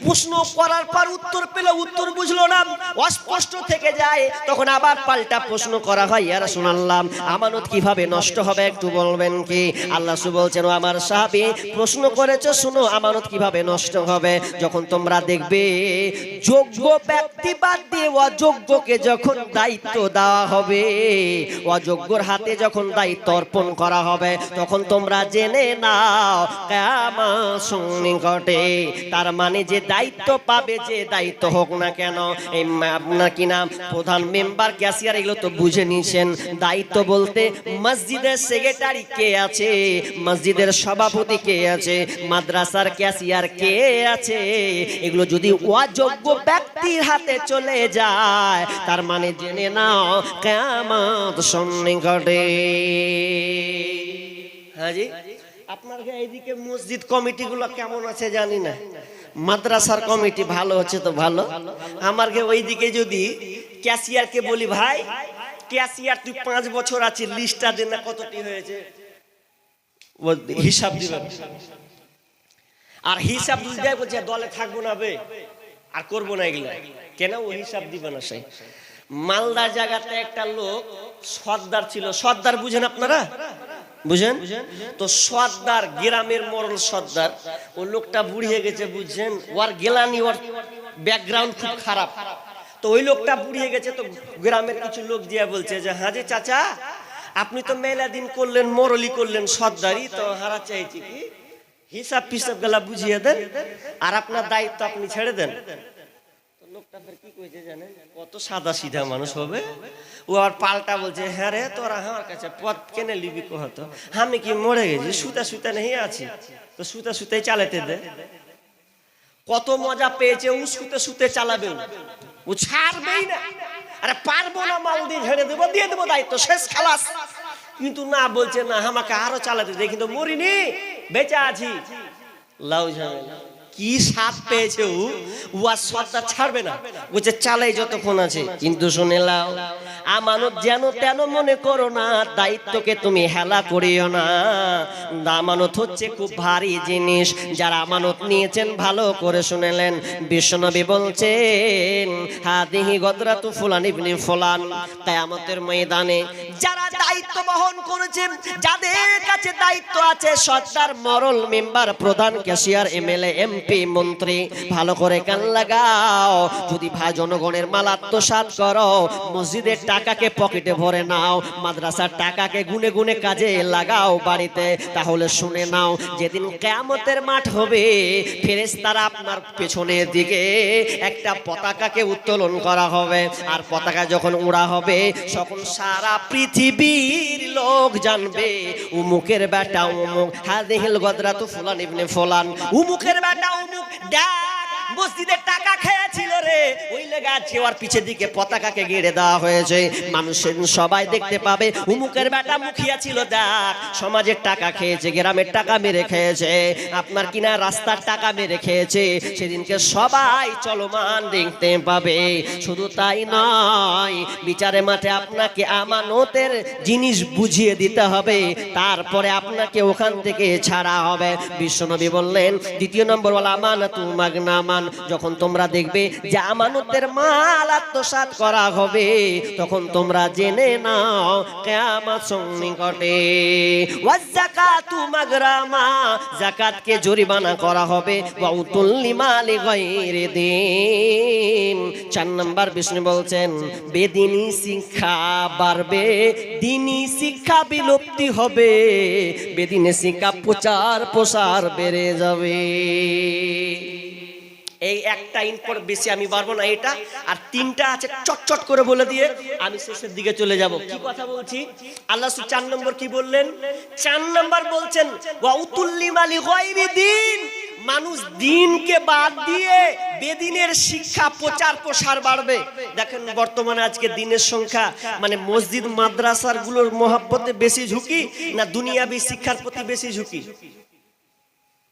প্রশ্ন করার পর উত্তর পেলে উত্তর বুঝলো না, অস্পষ্ট থেকে যায়, তখন আবার পাল্টা প্রশ্ন করা হয়, ইয়া রাসূলুল্লাহ আমানত কিভাবে নষ্ট হবে একটু বলবেন কি? আল্লাহ রাসূল বলছেন, ও আমার সাহাবী প্রশ্ন করেছো, শুনো আমানত কিভাবে নষ্ট হবে। যখন তোমরা দেখবে যোগ্য ব্যক্তি বাদ দিয়ে অযোগ্যকে যখন দায়িত্ব দেওয়া হবে, অযোগ্যর হাতে যখন দায়িত্ব অর্পণ করা হবে, তখন তোমরা জেনে নাও কিয়ামত সন্নিকটে। তার মানে যে দায়িত্ব পাবে, যে দায়িত্ব হোক না কেন, এই আপনার কি নাম প্রধান, মেম্বার, ক্যাশিয়ার, এগুলো তো বুঝে নিয়েছেন। দায়িত্ব বলতে মসজিদের সেক্রেটারি কে আছে, মসজিদের সভাপতি কে আছে, মাদ্রাসার ক্যাশিয়ার কে আছে, এগুলো যদি অযোগ্য ব্যক্তির হাতে চলে যায়, তার মানে জেনে নাও কিয়ামত সন্নিকটে। হাজি, আপনার এইদিকে মসজিদ কমিটিগুলো কেমন আছে জানি না, মাদ্রাসার কমিটি ভালো হচ্ছে তো ভালো। আমার ওইদিকে যদি ক্যাশিয়ারকে বলি, ভাই ক্যাশিয়ার তুই 5 বছর আছে, লিস্টটা দেন না কতটি হয়েছে, হিসাব দিবেন। আর হিসাব দিতে বলছে দলে থাকবো না বে, আর করবো না এগুলা, কেন ও হিসাব দিবে না। সেই মালদার জায়গাতে একটা লোক সর্দার ছিল, সর্দার বুঝেন আপনারা, বুঝেন তো? সর্দার, গ্রামের মরল সর্দার, ও লোকটা বুড়িয়ে গেছে, বুঝছেন, ওর গেলানি, ওর ব্যাকগ্রাউন্ড খুব খারাপ। তো ওই লোকটা বুড়িয়ে গেছে, তো গ্রামের কিছু লোক দিয়ে বলছে যে, হ্যাঁ যে চাচা আপনি তো মেলা দিন করলেন, মরলি করলেন, সর্দারি, তো হারা চাইছি কি হিসাব পিসাব গেলা বুঝিয়ে দেন, আর আপনার দায়িত্ব আপনি ছেড়ে দেন। লোকটা ফের কি কইছে জানেন, কত সাদা সিধা মানুষ হবে, ও আর পাল্টা বলছে, হ্যাঁ রে তোরা আমার কাছে পথ কেনে লিবি কহতো, আমি কি মরে গেছি, সুতা সুতা নেই আছি, তো সুতা সুতাই চালাতে দে। কত মজা পেয়েছে, ও সুতে সুতে চালাবে, ও ছাড়বেই না। আরে পারবো না, মাল দিয়ে ঝেড়ে দেবো, দিয়ে দেবো, দায়িত্ব শেষ, খালাস। কিন্তু না, বলছে না, আমাকে আরো চালাতে দে, কিন্তু মরিনি, বেঁচে আছি। লাউ ঝামেলা, কি সাথ পেয়েছে ও আর সর্দার ছাড়বে না, বলছে চালাই যতক্ষণ আছে। কিন্তু শুনে লাও, আমানত যেন তেন মনে করো না, দায়িত্বকে তুমি হেলা করিও না। আমানত হচ্ছে খুব ভারী জিনিস। যারা আমানত নিয়েছেন ভালো করে শুনেলেন, বিশ্বনবী বলছেন হাদিহি গদরাতু ফুলান ইবনে ফুলান, কিয়ামতের ময়দানে যারা দায়িত্ব বহন করেছেন, যাদের কাছে দায়িত্ব আছে, সর্দার, মরল, মেম্বার, প্রধান, ক্যাশিয়ার, এমএলএ, এমপি, মন্ত্রী, ভালো করে কান লাগাও। যদি ভাই জনগণের মাল আত্মসাৎ করো, মসজিদের টাকাকে পকেটে ভরে নাও, মাদ্রাসার টাকাকে গুনে গুনে কাজে লাগাও বাড়িতে, তাহলে শুনে নাও, যেদিন কিয়ামতের মাঠ হবে, ফেরেশতারা আপনার পেছনের দিকে একটা পতাকাকে উত্তোলন করা হবে। আর পতাকা যখন উড়া হবে, তখন সারা পৃথিবীর লোক জানবে উমুকের বেটা উমুক, হাদিহিল গদরাতু ফুলান ইবনে ফুলান, উমুকের বেটা উমুক ডাক মসজিদের টাকা খেয়েছিল রে, ওই লেগে আছে ওর পিছের দিকে পতাকাকে গেড়ে দেওয়া হয়েছে। মানুষের সবাই দেখতে পাবে উমুকের বেটা মুখিয়া ছিল, দেখ সমাজের টাকা খেয়েছে, গ্রামের টাকা মেরে খেয়েছে, আপনার কিনা রাস্তার টাকা মেরে খেয়েছে, সেদিনকে সবাই চলমান দেখতে পাবে। শুধু তাই নয়, বিচারে মাঠে আপনাকে আমানতের জিনিস বুঝিয়ে দিতে হবে, তারপরে আপনাকে ওখান থেকে ছাড়া হবে। বিশ্বনবী বললেন, দ্বিতীয় নম্বর ওয়াল আমানাতু মাগনামান, যখন তোমরা দেখবে যে আমানতের মাল আত্মসাৎ করা হবে, তখন তোমরা জেনে নাও কিয়ামত সন্নিকটে। ওয়াজ যাকাতু মাগরামা, যাকাতকে জরিমানা করা হবে। ওয়া উতুল লিমালি গায়রি দিন। 4 নম্বর বিষ্ণু বলছেন, বেদিনী শিক্ষা বাড়বে, দিনী শিক্ষা বিলুপ্তি হবে, বেদিনী শিক্ষা প্রচার প্রসার বেড়ে যাবে। এই একটা ইনপর বেশি আমি পারবো না এটা, আর 3টা আছে চটচট করে বলে দিয়ে আমি শেষের দিকে চলে যাব। কি কথা বলছি, আল্লাহ 4 নম্বর কি বললেন, 4 নম্বর বলছেন ওয়া উতুল্লিমালি গায়রি দিন, মানুষ দিনকে বাদ দিয়ে বেদিনের শিক্ষা প্রচার প্রসার বাড়বে। দেখেন বর্তমানে আজকে দিনের সংখ্যা, মানে মসজিদ মাদ্রাসার গুলোর মহব্বতে বেশি ঝুঁকি না দুনিয়াবি শিক্ষার প্রতি বেশি ঝুঁকি?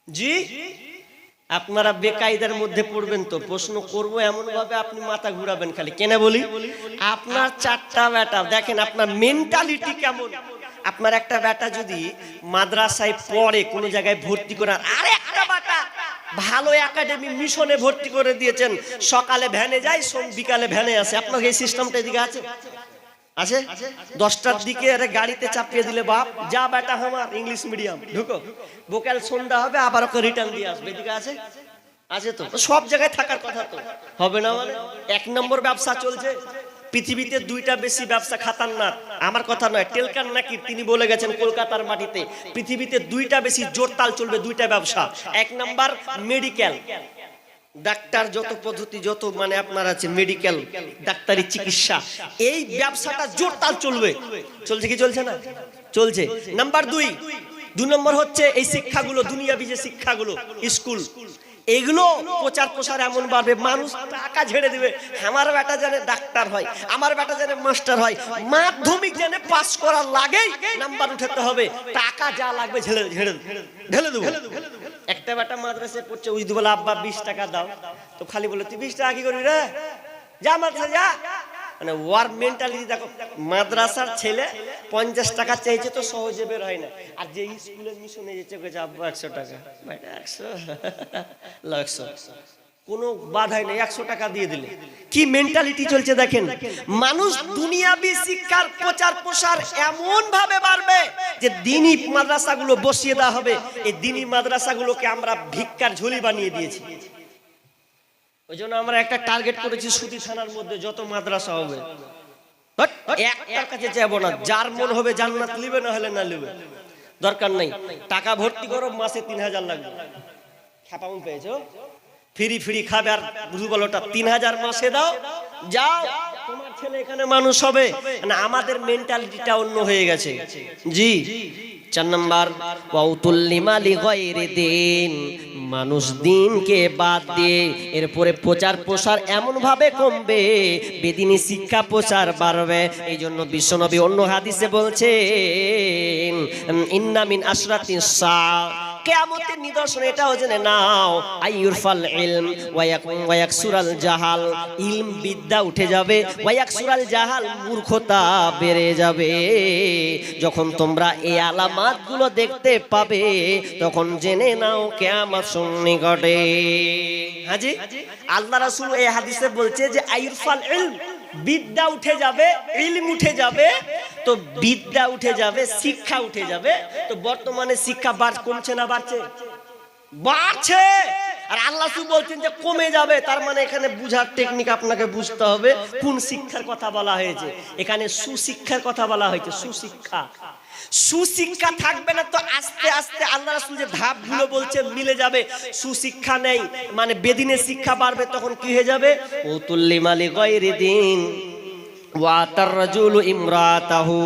জি, আপনারা বেকায়দার মধ্যে পড়বেন তো, প্রশ্ন করব এমন ভাবে আপনি মাথা ঘুরাবেন খালি। কেন বলি, আপনার 4টা বেটা, দেখেন আপনার মেন্টালিটি কেমন। আপনার একটা বেটা যদি মাদ্রাসায় পড়ে, কোন জায়গায় ভর্তি করার, আর একটা বেটা ভালো একাডেমি মিশনে ভর্তি করে দিয়েছেন, সকালে ভ্যানে যায়, বিকালে ভ্যানে আসে, আপনার এই সিস্টেমটা এদিকে আছে? আছে 10টার দিকে আরে গাড়িতে চাপিয়ে দিলে, বাপ যা বেটা আমার ইংলিশ মিডিয়াম ঢুকো, ভোকাল সন্ধ্যা হবে, আবার ওকে রিটার্ন দিয়ে আসবে, এদিকে আছে? আছে তো, সব জায়গায় থাকার কথা তো হবে না? মানে 1 নম্বর ব্যবসা চলছে পৃথিবীতে, 2টা বেশি ব্যবসা খাতারনাক, আমার কথা নয়, টেলকান নাকি তিনি বলে গেছেন কলকাতার মাটিতে, পৃথিবীতে 2টা বেশি জোরতাল চলবে, 2টা ব্যবসা। 1 নম্বর মেডিকেল, ডাক্তার যত পদ্ধতি যত মানে আপনার আছে, মেডিকেল ডাক্তারি চিকিৎসা, এই ব্যবসাটা জোরতাল চলবে। চলছে কি চলছে না? চলছে। নাম্বার 2 নম্বর হচ্ছে এই শিক্ষাগুলো, দুনিয়াবি যে শিক্ষাগুলো, স্কুল, এগুলো প্রচার প্রসার এমন বাড়বে, মানুষ টাকা ঝেড়ে দিবে, আমার বেটা জানে ডাক্তার হয়, আমার বেটা জানে মাস্টার হয়, মাধ্যমিক জানে পাস করার লাগেই নাম্বার উঠাতে হবে, টাকা যা লাগবে ঢেলে দেবো। একটা বেটা মাদ্রাসায় পড়ছে, ওই বলে আব্বা 20 টাকা দাও, তো খালি বলে তুই 20 টাকা কি করবি রে, যা মাদ্রাসা যা। মানে ওয়ার মেন্টালিটি দেখো, মাদ্রাসার ছেলে 50 টাকা চাইছে তো সহজে বের হয় না, আর যে স্কুলের মিশনে যেছে আব্বা 100 টাকা, 100 কোনো বাধাই নেই, 100 টাকা দিয়ে দিলে। কি মেন্টালিটি চলছে দেখেন। মানুষ দুনিয়াবি শিক্ষার প্রচার প্রসার এমন ভাবে বাড়বে যে দিনী মাদ্রাসাগুলো বসিয়ে দেওয়া হবে। এই দিনী মাদ্রাসাগুলোকে আমরা ভিক্ষার ঝুলি বানিয়ে দিয়েছি। ওই জন্য আমরা একটা টার্গেট করেছি, সুতি থানার মধ্যে যত মাদ্রাসা হবে একটার কাছে যাবো না, যার মন হবে জান্নাত লিবে, না হলে না লিবে, দরকার নাই। টাকা ভর্তি করো, মাসে 3000 লাগবে। খেপাউন পেয়েছো, ফ্রি ফ্রি খাবে আর রুবেলটা 3000 মাসে দাও, যাও তোমার ছেলে এখানে মানুষ হবে না। আমাদের মেন্টালিটিটা অন্য হয়ে গেছে। জি 4 নাম্বার ওয়াউতুল্লিমালি গায়রি দিন, মানুষ দিনকে বাদ দিয়ে এরপরে প্রচার প্রসার এমন ভাবে কমবে, বেদিনী শিক্ষা প্রচার বাড়বে। এই জন্য বিশ্বনবী অন্য হাদিসে বলছেন ইন্না মিন আশরাতিস সাআ, কিয়ামতের নিদর্শন এটাও জেনে নাও, আইয়ুরফাল ইলম ওয়া ইয়াকসুরাল জাহাল, ইলম বিদ্যা উঠে যাবে, ওয়া ইয়াকসুরাল জাহাল মূর্খতা বেড়ে যাবে। যখন তোমরা এই আলামাতগুলো দেখতে পাবে তখন জেনে নাও কিয়ামত সন্নিকটে। হাজি আল্লাহ রাসূল এই হাদিসে বলছে যে আইয়ুরফাল ইলম, বিদ্যা উঠে যাবে, ইলম উঠে যাবে। তো বিদ্যা উঠে যাবে, শিক্ষা উঠে যাবে। তো বর্তমানে শিক্ষা কমছে না বাড়ছে? বাড়ছে। আর আল্লাহ বলছেন যে কমে যাবে, তার মানে এখানে বুঝার টেকনিক আপনাকে বুঝতে হবে কোন শিক্ষার কথা বলা হয়েছে। এখানে সুশিক্ষার কথা বলা হয়েছে, সুশিক্ষা। সুশিক্ষা থাকবে না তো আস্তে আস্তে আল্লাহ রাসূল যে ধাপগুলো বলছে মিলে যাবে। সুশিক্ষা নেই মানে বেদিনের শিক্ষা বাড়বে, তখন কি হয়ে যাবে? উতুল্লিমালি গায়রি দিন ওয়াতার রাজুলু ইমরাতাহু,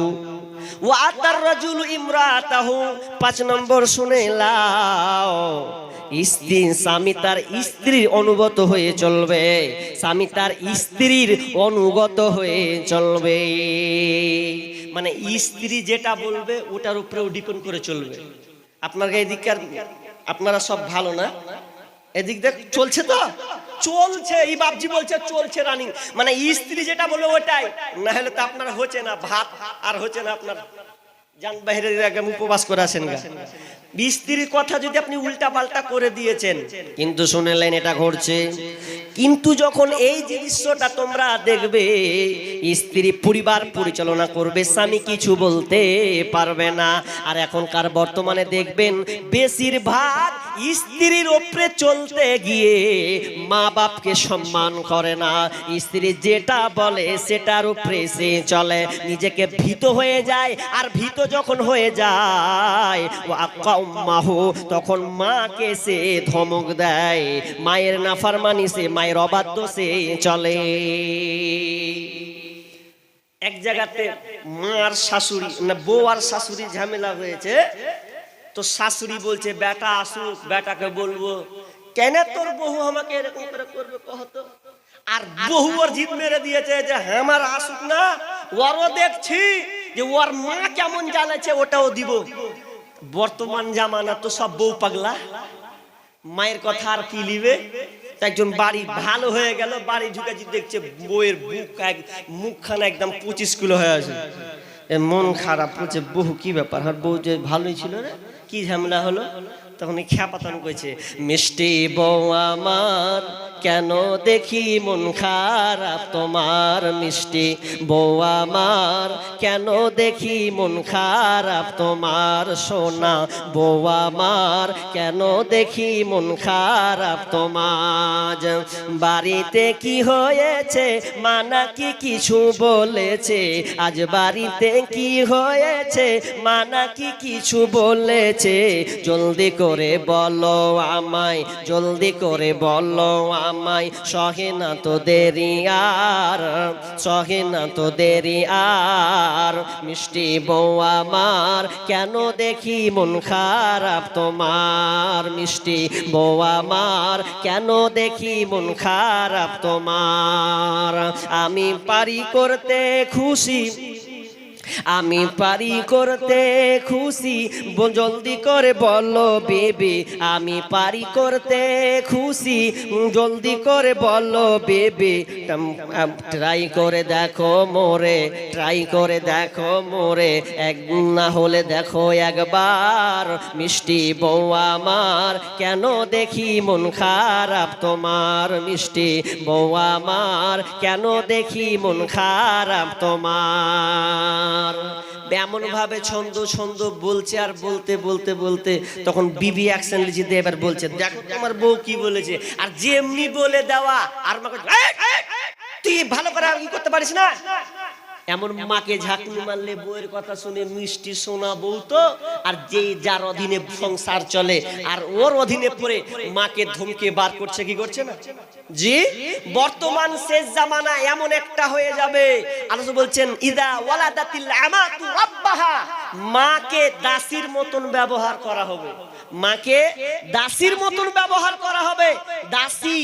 ওয়াতার রাজুলু ইমরাতাহু। 5 নম্বর শুনে লাও, স্ত্রী স্বামী তার স্ত্রীর অনুগত হয়ে চলবে, স্বামী তার স্ত্রীর অনুগত হয়ে চলবে। মানে স্ত্রী যেটা বলবে ওটার উপরেও ডিপেন্ড করে চলবে। আপনার এদিককার আপনারা সব ভালো না? এদিক দেখ চলছে তো চলছে, এই বাপজি বলছে চলছে রানিং, মানে স্ত্রী যেটা বলবে ওটাই, না হলে তো আপনার হচ্ছে না, ভাত আর হচ্ছে না আপনার। যান বাইরে উপবাস করে আসেন গা, স্ত্রীর কথা যদি আপনি উল্টা পাল্টা করে দিয়েছেন। কিন্তু শুনেলেন এটা ঘটছে। কিন্তু যখন এই দৃশ্যটা তোমরা দেখবে, স্ত্রী পরিবার পরিচালনা করবে, স্বামী কিছু বলতে পারবে না। আর এখনকার বর্তমানে দেখবেন বেশিরভাগ স্ত্রীর ওপরে চলতে গিয়ে মা বাপকে সম্মান করে না। স্ত্রী যেটা বলে সেটার উপরে সে চলে, নিজেকে ভীত হয়ে যায়। আর ভীত যখন হয়ে যায় তখন মাকে সে ধমক দেয়, মায়ের নাফরমানি সে, মায়ের অবাধ্য সে চলে। এক জায়গাতে মা আর শাশুড়ি না বউ আর শাশুড়ি ঝামেলা হয়েছে। তো শাশুড়ি বলছে বেটা আসুক, বেটাকে বলবো কেন তোর বহু আমাকে এরকম করে করবে কহতো। আর বহু ওর জিদ মেরে দিয়েছে যে আমার আসুক না, ওরও দেখছি যে ওর মা কেমন জ্বালাচ্ছে ওটাও দিব। বর্তমান জামানা তো সব বউ পাগলা, মায়ের কথা আর কি লিবে। একজন বাড়ি ভালো হয়ে গেল, বাড়ি ঢুকে দেখছে বউয়ের মুখখানা একদম 25 কিলো হয়ে আছে। মন খারাপ হচ্ছে, বহু কি ব্যাপার, আর বউ যে ভালোই ছিল রে, কি ঝামেলা হলো? তখন খ্যাপাতন করেছে, মিষ্টি বউ আমার কেন দেখি মন খারাপ তোমার, মিষ্টি বউ আমার কেন দেখি মন খারাপ তোমার, সোনা বউ আমার কেন দেখি মন খারাপ তোমার। বাড়িতে কি হয়েছে মা নাকি কিছু বলেছে, আজ বাড়িতে কি হয়েছে মা নাকি কিছু বলেছে, জলদি করে বলো আমায়, জলদি করে বলো আমায়, সহে না তো দেরি আর, সহে না তো দেরি আর, মিষ্টি বউ আমার কেন দেখি মন খারাপ তোমার, মিষ্টি বউ আমার কেন দেখি মন খারাপ তোমার। আমি পারি করতে খুশি, আমি পারি করতে খুশি, জলদি করে বলো বেবি, আমি পারি করতে খুশি, জলদি করে বলো বেবি, ট্রাই করে দেখো মোরে, ট্রাই করে দেখো মোরে, এক না হলে দেখো একবার, মিষ্টি বউ আমার কেন দেখি মন খারাপ তোমার, মিষ্টি বউ আমার কেন দেখি মন খারাপ তোমার। এমন ভাবে ছন্দ ছন্দ বলছে, আর বলতে বলতে বলতে তখন বিবি অ্যাকশন লিখে এবার বলছে দেখো তোমার বউ কি বলেছে। আর যেমনি বলে দেওয়া আর তুই ভালো করে আর কি করতে পারিস না, এমন মাকে ঝাঁকুনি মারলে বউয়ের কথা শুনে মিষ্টি সোনা বউ তো, আর যেই যার অধীনে সংসার চলে আর ওর অধীনে পড়ে মাকে ধমকে বার করছে, কি করছে না? জি, বর্তমান শেষ জামানা এমন একটা হয়ে যাবে, আল্লাহ বলছেন ইদা ওয়ালাদাতিল আমাতু রাব্বাহা, মাকে দাসীর মতন ব্যবহার করা হবে, মাকে দাসীর মতন ব্যবহার করা হবে, দাসী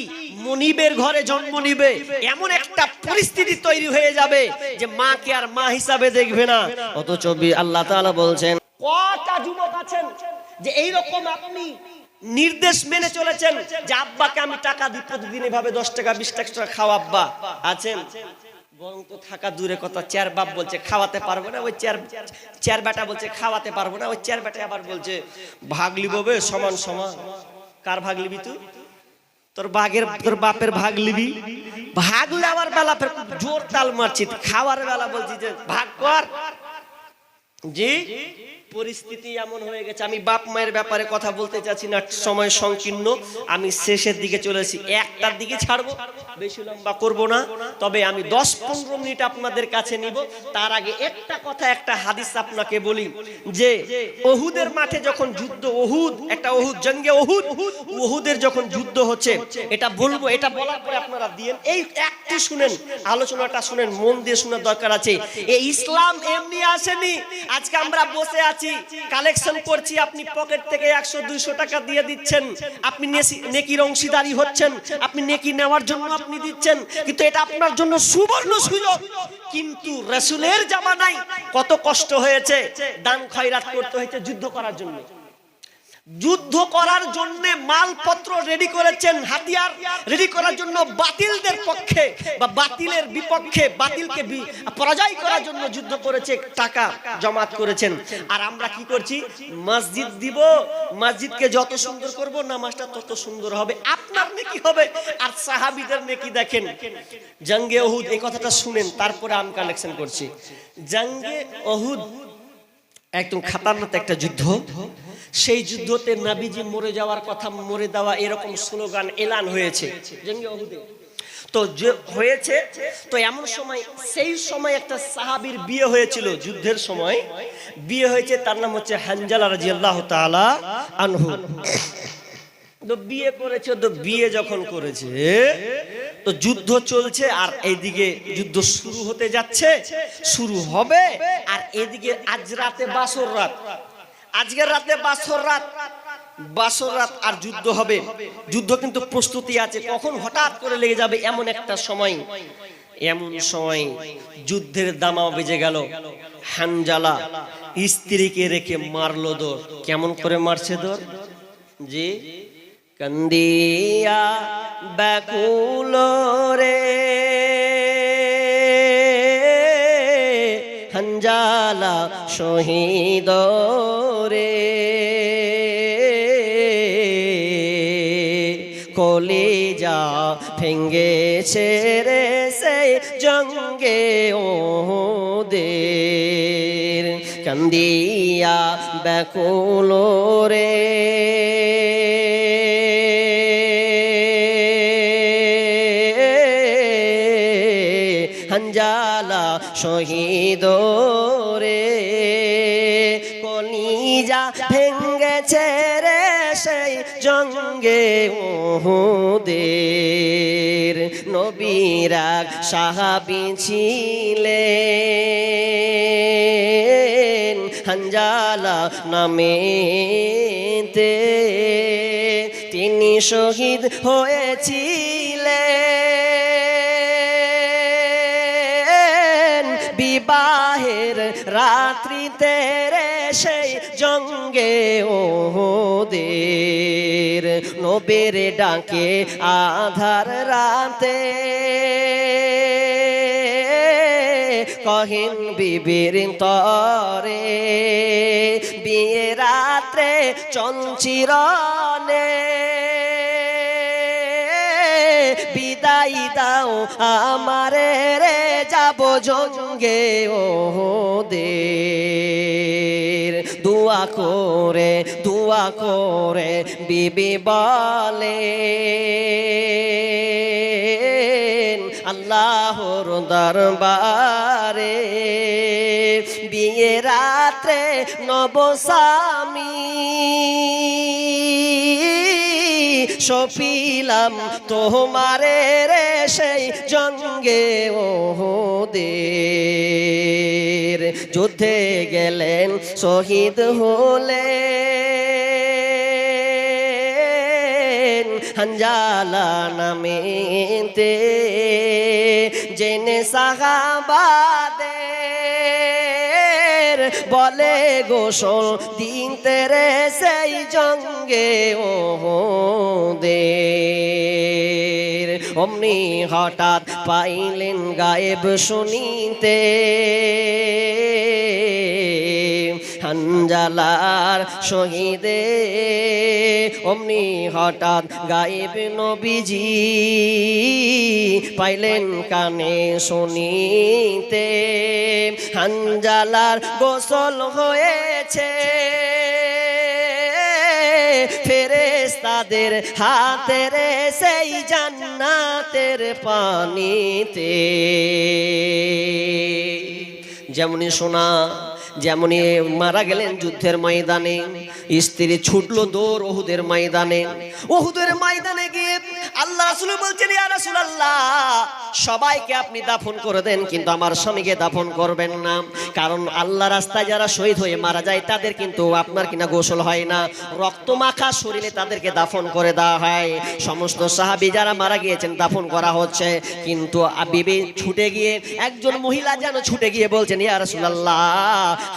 মনিবের ঘরে জন্ম নিবে, এমন একটা পরিস্থিতি তৈরি হয়ে যাবে যে মাকে আর মা হিসাবে দেখবে না। অথচ আল্লাহ তাআলা বলছেন কটা যুবক আছেন যে এইরকম আপনি নির্দেশ মেনে চলেছেন যে আব্বাকে আমি টাকা দিই প্রতিদিন এভাবে 10 টাকা 20 টাকা খাওয়া, আব্বা আছেন? বরং তো থাকা দূরে কথা, চেয়ার বাপ বলছে খাওয়াতে পারবো না, ওই চেয়ার বেটা বলছে খাওয়াতে পারবো না, ওই চেয়ার বেটা আবার বলছে ভাগ লিববে সমান সমান। কার ভাগ লিবি তুই? তোর বাপের ভাগ লিবি? ভাগ নেওয়ার বেলা ফের জোর তাল মারছি, খাওয়ার বেলা বলছি যে ভাগ কর। জি, পরিস্থিতি এমন হয়ে গেছে। আমি বাপ মায়ের ব্যাপারে কথা বলতে চাচ্ছি না, সময় সংকীর্ণ, আমি শেষের দিকে চলে এসেছি, একটার দিকে ছাড়বো, বেশি লম্বা করব না। তবে আমি 10-15 মিনিট আপনাদের কাছে নিব। তার আগে একটা কথা, একটা হাদিস আপনাকে বলি যে ওহুদের মাঠে যখন যুদ্ধ, ওহুদ একটা ওহুদ জঙ্গে ওহুদ, ওহুদের যখন যুদ্ধ হচ্ছে, এটা বলবো, এটা বলার পরে আপনারা দিয়েন এই একটু শুনেন, আলোচনাটা শুনেন, মন দিয়ে শোনার দরকার আছে। এই ইসলাম এমনি আসেনি। আজকে আমরা বসে আছি, কালেকশন করছি, আপনি পকেট থেকে 100-200 টাকা দিয়ে দিচ্ছেন, আপনি নেকির অংশীদারি হচ্ছেন, আপনি নেকি নেওয়ার জন্য আপনি দিচ্ছেন, কিন্তু এটা আপনার জন্য সুবর্ণ সুযোগ। কিন্তু রাসূলের জামানায় কত কষ্ট হয়েছে, দান খয়রাত করতে হয়েছে যুদ্ধ করার জন্য। যুদ্ধ করার জন্য মালপত্র রেডি করেছেন, হাতিয়ার রেডি করার জন্য, বাতিলদের পক্ষে বা বাতিলের বিপক্ষে, বাতিলকে পরাজয় করার জন্য যুদ্ধ করেছে, টাকা জমাত করেছেন। আর আমরা কি করছি? মসজিদ দিব, মসজিদকে যত সুন্দর করব নামাজটা তত সুন্দর হবে, আপনার নেকি হবে। আর সাহাবীদের নেকি দেখেন, জঙ্গে ওহুদ, এই কথাটা শুনেন, তারপরে আমি কালেকশন করছি। জঙ্গে ওহুদ একদম খাতারনাক একটা যুদ্ধ। সেই যুদ্ধতে নবীজি মরে যাওয়ার কথা, মরে দেওয়া এরকম স্লোগান এলান হয়েছে জঙ্গে ওহুদে। তো যে হয়েছে, তো এমন সময়, সেই সময় একটা সাহাবীর বিয়ে হয়েছিল, যুদ্ধের সময় বিয়ে হয়েছে, তার নাম হচ্ছে হানজালা রাদিয়াল্লাহু তাআলা আনহু। তো বিয়ে করেছে, তো বিয়ে যখন করেছে তো যুদ্ধ চলছে, আর এইদিকে যুদ্ধ শুরু হতে যাচ্ছে, শুরু হবে, আর এদিকে আজ রাতে বাসর রাত, আজকের রাতে বাসর রাত, বাসর রাত আর যুদ্ধ হবে। যুদ্ধ কিন্তু প্রস্তুতি আছে, কখন হঠাৎ করে লেগে যাবে এমন একটা সময়। এমন সময় যুদ্ধের দামা বেজে গেল। হানজালা স্ত্রীকে রেখে মারলো দৌড়। কেমন করে মারছে দৌড়? জি, কান্দিয়া ব্যাকুল রে হানজালা শহীদ রে, কলিজা ভেঙ্গেছে রে সেই জঙ্গে ওহুদের, কান্দিয়া ব্যাকুল রে হানজালা শহীদ রে, কলিজা ভেঙ্গেছে রে সেই জঙ্গে ওহুদের। নবীর এক সাহাবী ছিলেন হানজালা নামেতে, তিনি শহীদ হয়েছিলেন বিবাহের রাত্রিতে রে সেই জঙ্গে ওহুদের। নবীর ডাকে আধার রাতে কহিন বিবির তরে, বিয়ে রাত্রে চঞ্চিরনে বিদায় দাও আমারে রে, যাব জঙ্গে ওহুদের। দোয়া করে বিবি বলে আল্লাহর দরবার রে বিয়ে রাত্রে নবস্বামী সপিলাম তোমারে রে সেই জঙ্গে ওহুদের যুদ্ধে গেলেন শহীদ হলেন হানজালা নামেতে জেনে সাহাবাদের বলে গোসল দিতে রে সেই জঙ্গে ওহুদের অমনি হঠাৎ পাইলেন গায়েব শুনিতে হানজালার শহীদে অমনি হঠাৎ গায়েব নবীজি পাইলেন কানে শুনিতে হানজালার গোসল হয়েছে ফেরেশতাদের হাতে রে সেই জান্নাতের পানিতে যেমনি শোনা যেমনি মারা গেলেন যুদ্ধের ময়দানে স্ত্রী ছুটলো দৌড় ওহুদের ময়দানে গিয়ে আল্লাহ রাসূল বলছেন ইয়া রাসূলুল্লাহ সবাইকে আপনি দাফন করে দেন কিন্তু আমার স্বামীকে দাফন করবেন না কারণ আল্লাহ রাস্তায় যারা শহীদ হয়ে মারা যায় তাদের কিন্তু আপনার কিনা গোসল হয় না রক্ত মাখা শরীরে তাদেরকে দাফন করে দেওয়া হয় সমস্ত সাহাবী যারা মারা গিয়েছেন দাফন করা হচ্ছে কিন্তু বিবি ছুটে গিয়ে একজন মহিলা যেন ছুটে গিয়ে বলছেন ইয়া রাসূলুল্লাহ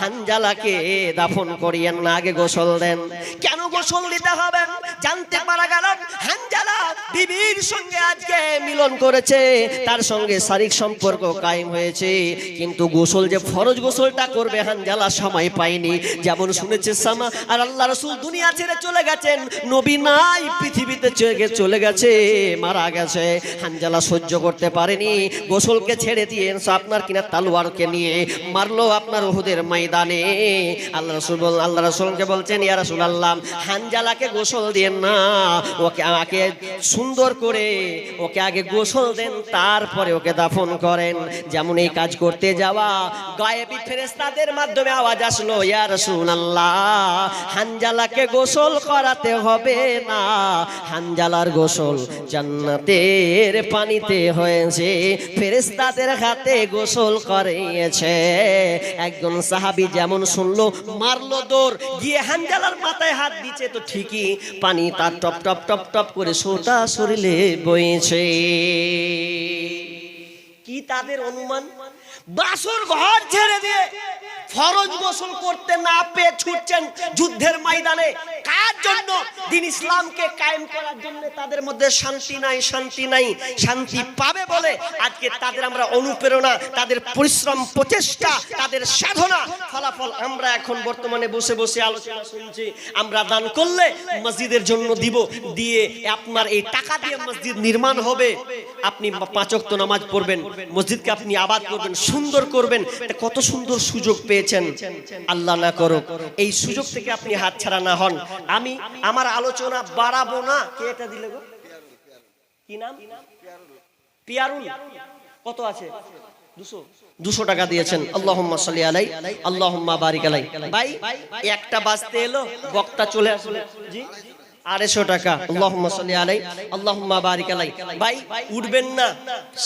হানজালাকে দাফন করিয়েন না আগে গোসল দেন কেন গোসল দিতে হবে জানতে পারা গেল হানজালা বিবির সঙ্গে আজকে মিলন করেছে তার সঙ্গে শারীরিক সম্পর্ক কায়েম হয়েছে কিন্তু গোসল যে ফরজ গোসলটা করবে হানজালা সময় পায়নি যেমন শুনেছে সামা আর আল্লাহ রাসূল দুনিয়া ছেড়ে চলে গেছেন নবী নাই পৃথিবীতে চলে গেছে মারা গেছে হানজালা সহ্য করতে পারেনি গোসলকে ছেড়ে দিয়ে আপনার কিনা তলোয়ারকে নিয়ে মারলো আপনার উহুদের ময়দানে আল্লাহ রাসূলকে বলছেন ইয়া রাসূলুল্লাহ হানজালাকে গোসল দেন না ওকে আমাকে সুন্দর করে ওকে আগে গোসল দেন তারপরে ওকে দাফন করেন যেমন এই কাজ করতে যাওয়া গায়েবী ফেরেশতাদের মাধ্যমে আওয়াজ আসলো ইয়া রাসূলুল্লাহ হানজালাকে গোসল করাতে হবে না হানজালার গোসল জান্নাতের পানিতে হয়েছে ফেরেশতাদের হাতে গোসল করিয়েছে একজন সাহাবী যেমন শুনলো মারলো দৌড় গিয়ে হানজালার মাথায় হাত দিচ্ছে তো ঠিকই পানি তার টপ টপ টপ টপ করে সোটা শরীরে বইছে কি তাদের অনুমান বাসর ঘর ছেড়ে দিয়ে ফরজ গোসল করতে না পেয়ে ছুটছেন যুদ্ধের ময়দানে কার জন্য দ্বীন ইসলামকে কায়েম করার জন্য তাদের মধ্যে শান্তি নাই শান্তি পাবে বলে আজকে তাদের আমরা অনুপ্রেরণা তাদের পরিশ্রম প্রচেষ্টা তাদের সাধনা ফলাফল আমরা এখন বর্তমানে বসে বসে আলোচনা শুনছি আমরা দান করলে মসজিদের জন্য দিয়ে আপনার এই টাকা দিয়ে মসজিদ নির্মাণ হবে আপনি 5 ওয়াক্ত নামাজ পড়বেন মসজিদকে আপনি আবাদ করবেন সুন্দর করবেন কত সুন্দর সুযোগ পেয়েছেন আল্লাহ না করুক এই সুযোগ থেকে আপনি হাতছাড়া না হন আমি আমার আলোচনা বাড়াবো না কে এটা দিলে গো কি নাম পিয়ারুল কত আছে 200 টাকা দিয়েছেন আল্লাহুম্মা সাল্লি আলাই আল্লাহুম্মা বারিক আলাই ভাই একটা বাজতে এলো বক্তা চলে আসলো জি 250 টাকা আল্লাহুম্মা সাল্লি আলাই আল্লাহুম্মা বারিক আলাই ভাই উঠবেন না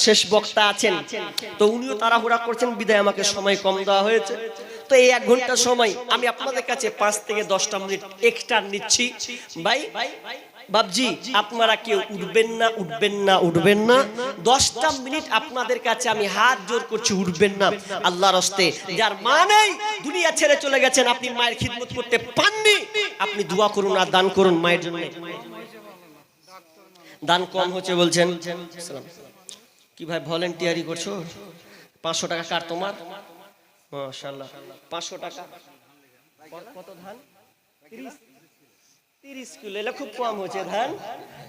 শেষ বক্তা আছেন তো উনিও তাড়াহুড়া করছেন বিদায় আমাকে সময় কম দেওয়া হয়েছে তো এই 1 ঘন্টা সময় আমি আপনাদের কাছে 5 থেকে 10টা মিনিট এক্সট্রা নিচ্ছি ভাই বাবজি আপনারা কেউ উঠবেন না 10টা মিনিট আপনাদের কাছে আমি হাত জোর করছি উঠবেন না আল্লাহর হস্তে যার মা নেই দুনিয়া ছেড়ে চলে গেছেন আপনি মায়ের খিদমত করতে পাননি আপনি দোয়া করুন আর দান করুন মায়ের জন্য দান কম হচ্ছে বলছেন কি ভাই ভলান্টিয়ারি করছো 500 টাকা কার তোমার মাশাআল্লাহ 500 টাকা কত ধান 30 কিলো এলে খুব কম হচ্ছে ধান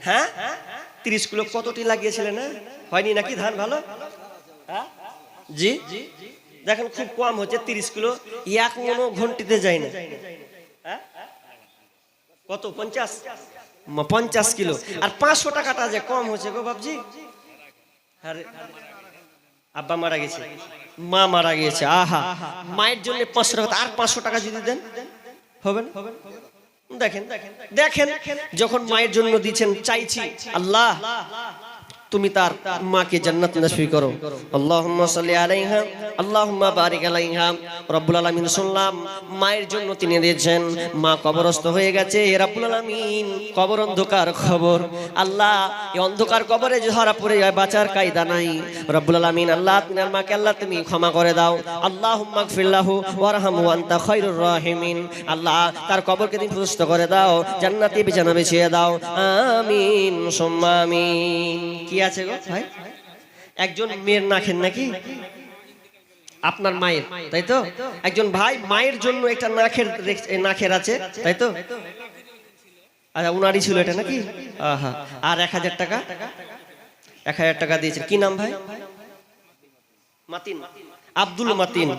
হ্যাঁ 30 কিলো কতটি লাগিয়েছিলেন না হয়নি নাকি ধান ভালো হ্যাঁ জি দেখেন খুব কম হচ্ছে 30 কিলো এক মনো ঘন্টিতে যায় না হ্যাঁ কত 50 কিলো আর 500 টাকাটা যে কম হচ্ছে গো বাবজি আরে আব্বা মারা গেছে মা মারা গিয়েছে, আহা, মায়ের জন্য 500 টাকা, আর 500 টাকা যদি দেন হবে না? দেখেন দেখেন, যখন মায়ের জন্য দিচ্ছেন, চাইছি আল্লাহ তুমি তার মাকে জান্নাত নসিব করো, আল্লাহুম্মা সাল্লি আলাইহা আল্লাহুম্মা বারিক আলাইহা। রব্বুল আলামিন শুনলাম মায়ের জন্য তিনি দিয়েছেন, মা কবরস্থ হয়ে গেছে। রব্বুল আলামিন কবর অন্ধকার খবর, আল্লাহ এই অন্ধকার কবরে যে ধরা পড়ে যায় বাঁচার কায়দা নাই। রব্বুল আলামিন আল্লাহ আপনার মাকে আল্লাহ তুমি ক্ষমা করে দাও, আল্লাহুম্মা গফির লাহু ওয়ারহামহু আনতা খায়রুর রাহিমিন। আল্লাহ তার কবরকে তুমি প্রশস্ত করে দাও, জান্নাতি বিছানা বিছিয়ে দাও, আমিন সুম্মা আমিন। কি আছে গো ভাই? একজন মেয়ের নাখের নাকি আপনার মায়ের, তাই তো? একজন ভাই মায়ের জন্য একটা নাখের আছে, তাই তো? আচ্ছা, উনারই ছিল এটা নাকি? আহা, আর 1000 টাকা, 1000 টাকা দিয়েছেন। কি নাম ভাই? মাতিন, আব্দুল মাতিন।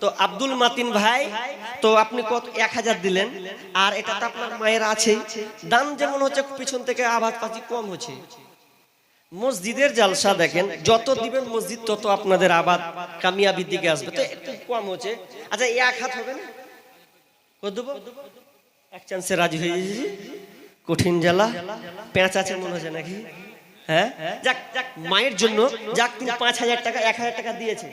তো আব্দুল মাতিন ভাই, তো আপনি কত 1000 দিলেন, আর এটা তো আপনার মায়ের আছেই। দাম যেমন হচ্ছে পিছন থেকে আবাদ পাতি কম হচ্ছে। মসজিদের জালসা দেখেন, যত দিবেন মসজিদ তত আপনাদের আবাদ কামিয়াবির দিকে আসবে, তো একটু কম হচ্ছে। আচ্ছা, 1 হাত হবে না? কত দেবো? এক চান্সে রাজি হয়ে যাচ্ছি। কঠিন জ্বালা, পেঁচ আছে মনে হচ্ছে নাকি? হ্যাঁ, যাক যাক, মায়ের জন্য যাক, তিনি 5000 টাকা 1000 টাকা দিয়েছে।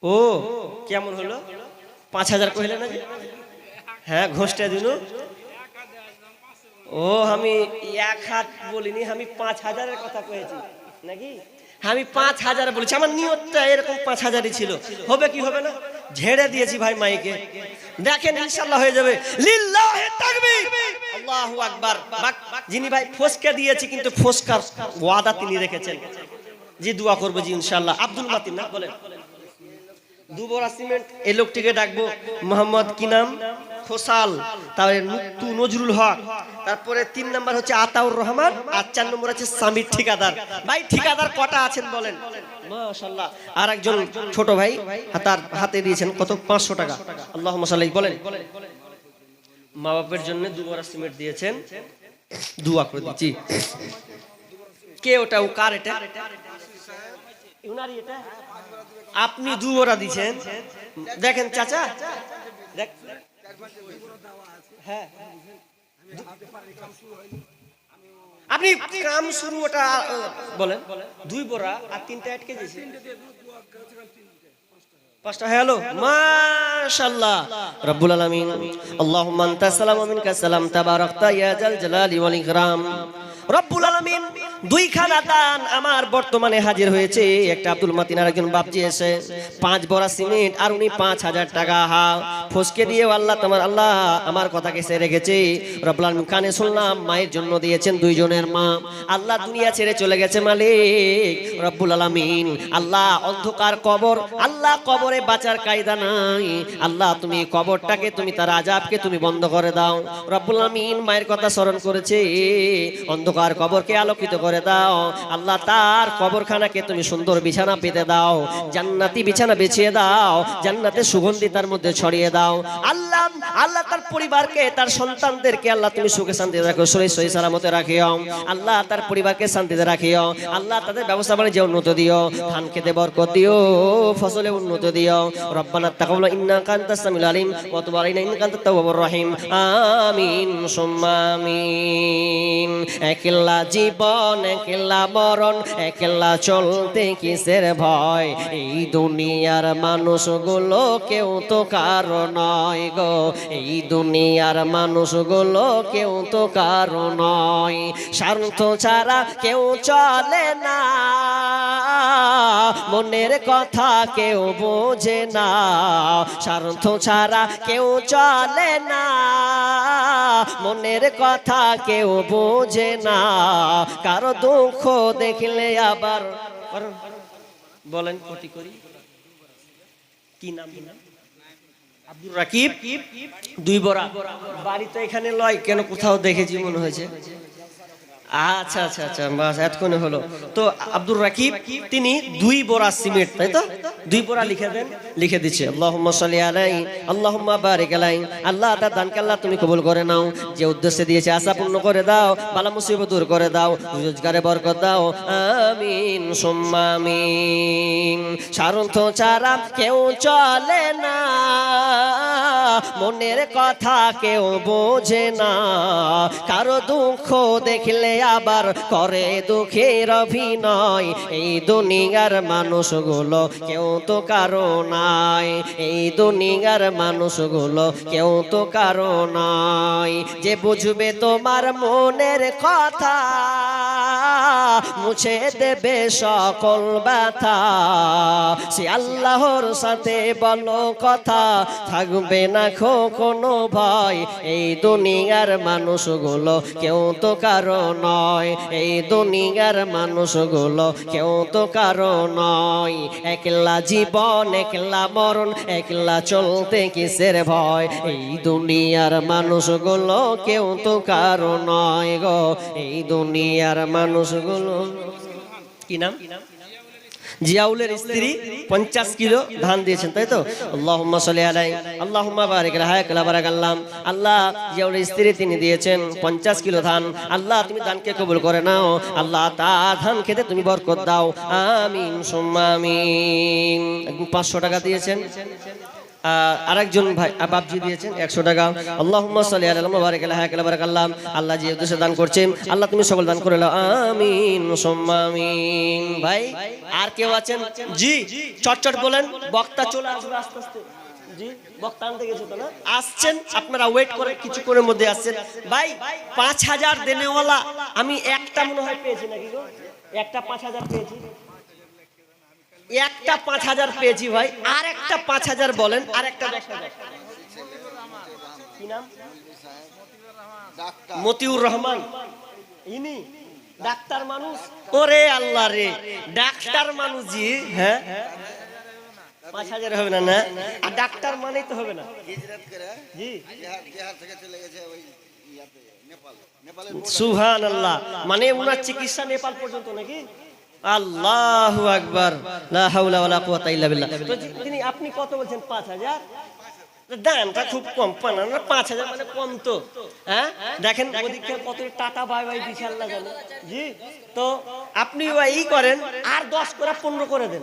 ও কেমন হলো? 5000 কহিলেন না? হ্যাঁ, ঘোষটা দিন। ও আমি 1 হাত বলিনি, আমি 5000-এর কথা কয়েছি নাকি? আমি 5000 বলেছি, আমার নিয়তটা এরকম 5000-ই ছিল। হবে কি হবে না? ঝেড়ে দিয়েছি ভাই মাইকে, দেখেন ইনশাআল্লাহ হয়ে যাবে। লিল্লাহি তাকবীর, আল্লাহু আকবার। যিনি ভাই ফসকে দিয়েছি, কিন্তু ফসকার ওয়াদা তিনি রেখেছেন, জি দোয়া করবো জি ইনশাআল্লাহ। আব্দুল মাতিন না বলেন? 2 বড়া সিমেন্ট। এই লোকটিকে ডাকবো মোহাম্মদ কি নাম? খোসাল, তারপরে মুক্তু নজরুল হক, তারপরে 3 নাম্বার হচ্ছে আতাউর রহমান, আর 4 নম্বর হচ্ছে সামির ঠিকাদার। ভাই ঠিকাদার কটা আছেন বলেন? মাশাআল্লাহ। আর একজন ছোট ভাই তার হাতে দিয়েছেন কত? 500 টাকা। আল্লাহুম্মা সাল্লি বলেন। মা বাপের জন্য 2 বড়া সিমেন্ট দিয়েছেন, দোয়া করে দিচ্ছি। কে ওটা? ও কার এটা? উনারই এটা? আপনি 2 বড়া দিয়েছেন, দেখেন চাচা, দেখ হ্যাঁ, আপনি কাম শুরু ওটা বলেন। 2 বড়া আর 3টা আটকে দিয়েছে, 5টা হয়ে গেল। মাশাআল্লাহ। রব্বুল আলামিন আল্লাহুম্মা আনতা সালাম ওয়া মিনকা সালাম, তাবারাকতা ইয়া জাল জালালি ওয়াল ইকরাম। রব্বুল আলামিন 2 খানা দান আমার বর্তমানে হাজির হয়েছে। একটা আব্দুল মাতিন, আর একজন বাপজি এসে 5 বড়া সিমেন্ট, আর উনি 5000 টাকা ফসকে দিয়ে আল্লাহ তোমার আল্লাহ আমার কথাকে সে রেখেছে। রব্বুল আলামিন কানে শুনলাম মায়ের জন্য দিয়েছেন, 2 জনের মা আল্লাহ দুনিয়া ছেড়ে চলে গেছে মালিক। রব্বুল আলামিন আল্লাহ অন্ধকার কবর, আল্লাহ কবরে বাঁচার কায়দা নাই। আল্লাহ তুমি কবরটাকে, তুমি তার আযাবকে তুমি বন্ধ করে দাও। রব্বুল আলামিন মায়ের কথা স্মরণ করেছে, অন্ধকার কবরকে আলোকিত করে দাও। আল্লাহ তার কবরখানাকে তুমি সুন্দর বিছানা পেতে দাও, জান্নাতি বিছানা বিছিয়ে দাও, জান্নাতের সুগন্ধি তার মধ্যে ছড়িয়ে দাও। আল্লাহ আল্লাহ তার পরিবারকে, তার সন্তানদেরকে আল্লাহ তুমি সুখে শান্তিতে রাখো, সহি সালামতে রাখিও। আল্লাহ তার পরিবারকে শান্তিতে রাখিও। আল্লাহ তাদের ব্যবসা বাণিজ্যে উন্নতি দিও, ধান খেতে বরকত দিও, ফসলে উন্নতি দিও। রব্বানা তাকাব্বাল ইন্নাকা আনতাস সামিউল আলিম ওয়া তুব আলাইনা ইন্নাকা আনতাত তাওয়াবুর রহিম, আমিন সুম্মা আমিন। একলা জীবন একলা মরণ, একলা চলতে কিসের ভয়? এই দুনিয়ার মানুষগুলো কেউ তো কারো নয় গো, এই দুনিয়ার মানুষগুলো কেউ তো কারো নয়। স্বার্থ ছাড়া কেউ চলে না, মনের কথা কেউ বোঝে না। স্বার্থ ছাড়া কেউ চলে না, মনের কথা কেউ বোঝে না। কারো দুঃখ দেখলে আবার বলেন ক্ষতি করি। কি নাম? আব্দুর রাকিব। 2 বড়া বাড়ি তো এখানে লয় কেন, কোথাও দেখেছি মনে হয়েছে। আচ্ছা আচ্ছা আচ্ছা, বাস এতক্ষণে হলো। তো আব্দুর রাকিব তিনি 2 বড়া সিমেন্ট, তাই তো? 2 বড়া লিখে দেন। লিখে দিচ্ছে আল্লাহুম্মা সাল্লি আলাইহি আল্লাহুম্মা বারিক আলাইহি। আল্লাহ তার দানকে আল্লাহ তুমি কবুল করে নাও, যে উদ্দেশ্যে দিয়েছে আশা পূর্ণ করে দাও, বালা মুসিবত দূর করে দাও, রোজগারে বরকত দাও, আমিন সুম্মা আমিন। স্বার্থ ছাড়া কেউ চলে না, মনের কথা কেউ বোঝে না, কারো দুঃখ দেখলে আবার করে দুঃখের অভিনয়, এই দুনিয়ার মানুষগুলো কেউ তো কারো নাই, এই দুনিয়ার মানুষগুলো কেউ তো কারো নাই, যে বুঝবে তোমার মনের কথা, মুছে দেবে সকল ব্যথা, সে আল্লাহর সাথে বলো কথা, থাকবে না কোনো ভয়, এই দুনিয়ার মানুষগুলো কেউ তো কারো নয়, এই দুনিয়ার মানুষগুলো কেউ তো কারো নয়, একলা জীবন একলা মরণ, একলা চলতে কিসের ভয়, এই দুনিয়ার মানুষগুলো কেউ তো কারো নয় গো, এই দুনিয়ার মানুষগুলো। কি নাম? জিয়াউলের স্ত্রী 50 কিলো ধান দিয়েছেন, তাই তো? আল্লাহুম্মা সাল্লি আলাইহি আল্লাহুম্মা বারিক আলাইহি বারাকাল্লাহ। আল্লাহ জিয়াউলের স্ত্রী তিনি দিয়েছেন 50 কিলো ধান, আল্লাহ তুমি দানকে কবুল করে নাও, আল্লাহ তা ধান খেতে তুমি বরকত দাও, আমিন সুম্মা আমিন। 500 টাকা দিয়েছেন। আরেকজন ভাই বাপজি দিয়েছেন 100 টাকা। আল্লাহুম্মা সাল্লি আলা মুবারিক আলাইহি বারাকাল্লাহ। আল্লাহ যে উদ্দেশ্যে দান করছেন আল্লাহ তুমি সকল দান করে নাও, আমিন সুম্মা আমিন। ভাই আর কেউ আছেন? জি চটচট বলেন, বক্তা চলে আসবে আস্তে আস্তে। জি বক্তা আনতে গেছে তো না, আসছেন আপনারা, ওয়েট করে কিছুক্ষণের মধ্যে আসছেন। ভাই 5000 দেনেওয়ালা আমি একটা মনে হয় পেয়েছি নাকি গো? একটা 5000 পেয়েছি, একটা 5000 পেয়েছি ভাই, আর একটা 5000 বলেন, আর একটা 10,000। কি নাম? মতিউর রহমান। ইনি ডাক্তার মানুষ, ওরে আল্লাহ রে, ডাক্তার মানুষ জি। হ্যাঁ 5000 হবে না? না আর ডাক্তার মানেই তো হবে না জি। সুবহানাল্লাহ, মানে উনার চিকিৎসা নেপাল পর্যন্ত নাকি? আল্লাহু আকবার, লা হাওলা ওয়ালা কুওয়াতা ইল্লা বিল্লাহ। তো তিনি আপনি কত বলছেন? 5000। দামটা খুব কম, 5000 মানে কম তো। হ্যাঁ দেখেন ওদিকে কত টাকা ভাই ভাই দিছে আল্লাহ জানে জি। তো আপনি এই করেন আর 10 করে 15 করে দেন।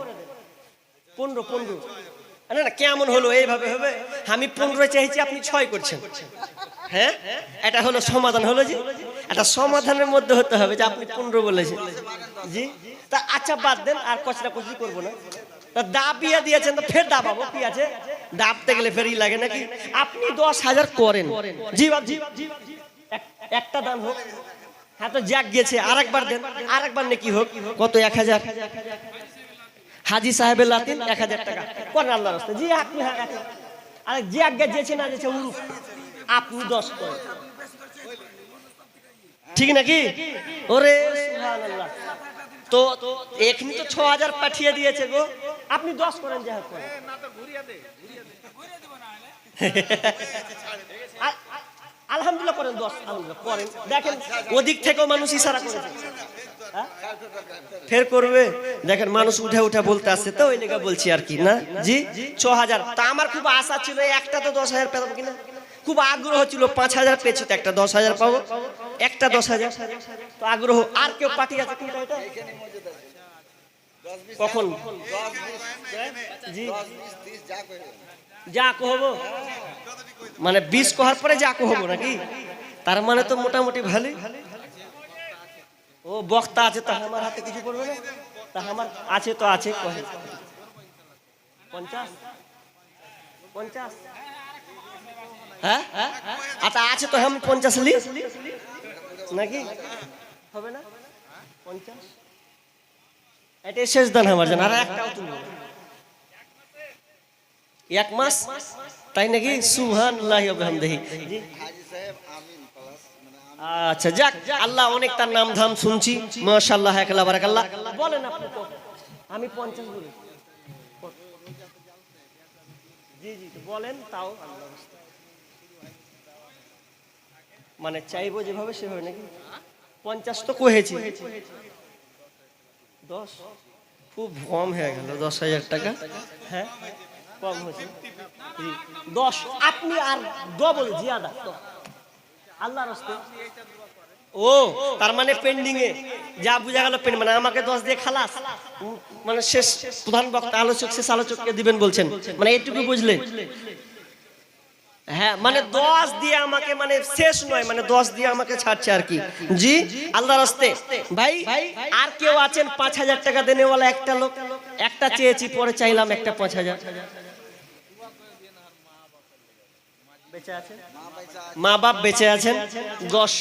15 না না কেমন হলো? এইভাবে হবে? আমি 15 চাইছি, আপনি 6 করছেন। হ্যাঁ এটা হলো সমাধান হলো জি। এটা সমাধানের মধ্যে হতে হবে যে আপনি 15 বলেছেন জি। তা আচ্ছা বাদ দেন, আর কচরা কচরি করবো না। তা দাবিয়া দিয়েছেন তো ফের দাবাবো, কি আছে? দাবতে গেলে ফেরই লাগে নাকি? আপনি 10,000 করেন জি বাপ জি। একটা দান হোক। হ্যাঁ তো জ্যাক গেছে, আরেকবার দেন, আরেকবার নাকি হোক। কত? 1000। হাজি সাহেবের লাতিন 1000 টাকা করেন আল্লাহর রাস্তায় জি। আপনি আর জ্যাক গেছে না গেছে উরুক, আপনি 10 করেন, ঠিক নাকি? ওরে সুবহানাল্লাহ। তো এখানে তো 6000 পাঠিয়ে দিয়েছে গো, আপনি 10 করেন যা হোক করেন। আলহামদুলিল্লাহ করেন 10, আলহামদুলিল্লাহ করেন। দেখেন ওদিক থেকেও মানুষ ইশারা করেছে, ফের করবে। দেখেন মানুষ উঠে উঠে বলতে আসছে, তো ওই লেগে বলছি আর কি না জি। 6000 তা আমার খুব আশা ছিল একটা তো 10,000 পেতাম কিনা, খুব আগ্রহ ছিল। 5000 পেয়েছি তো একটা 10,000 পাবো, একটা 10,000 তো আগ্রহ। আর কেউ পার্টি আছে কিন্তু এটা কখন জি যা কহবো মানে 20 কহার পরে যা কহবো নাকি? তার মানে তো মোটামুটি ভালোই। ও বক্তা আছে তা আমার হাতে কিছু করবে না, তা আমার আছে তো আছে। 50 হ্যাঁ আচ্ছা আছে তো, আমি 50 লি নাকি হবে না? 50 এটাই শেষ দান আমার জান। আর একটাও তুলবো 1 মাস, তাই নাকি? সুবহানাল্লাহি ওয়া বিহামদিহি জি। আচ্ছা যাক, আল্লাহ অনেক তার নাম ধাম শুনছি, মাশাআল্লাহ একলা বারাকাল্লাহ। বলেন আপনি তো, আমি 50 বলি জি জি বলেন। তাও মানে চাইবো যেভাবে সেভাবে নাকি? 50 তো কহেছি, 10 খুব কম হয়ে গেল। 10,000 টাকা হ্যাঁ কম হয়েছে 10 আপনি আর ডবল জিয়াদা আল্লাহর রাস্তে। ও তার মানে পেন্ডিং এ যা বুঝা গেল পেন্ডিং মানে আমাকে 10 দিয়ে খালাস মানে শেষ প্রধান বক্তা আলোচক শেষ আলোচককে দিবেন বলছেন মানে এইটুকু বুঝলেন। হ্যাঁ মানে 10 দিয়ে আমাকে মানে শেষ নয় মানে 10 দিয়ে আমাকে ছাড়ছে আর কি। জি আল্লাহর রাস্তে ভাই আর কেউ আছেন 5000 টাকা দেনেওয়ালা একটা লোক? একটা চেয়েছি পরে চাইলাম একটা 5000 বেঁচে আছেন মা বাপ বেঁচে আছেন 10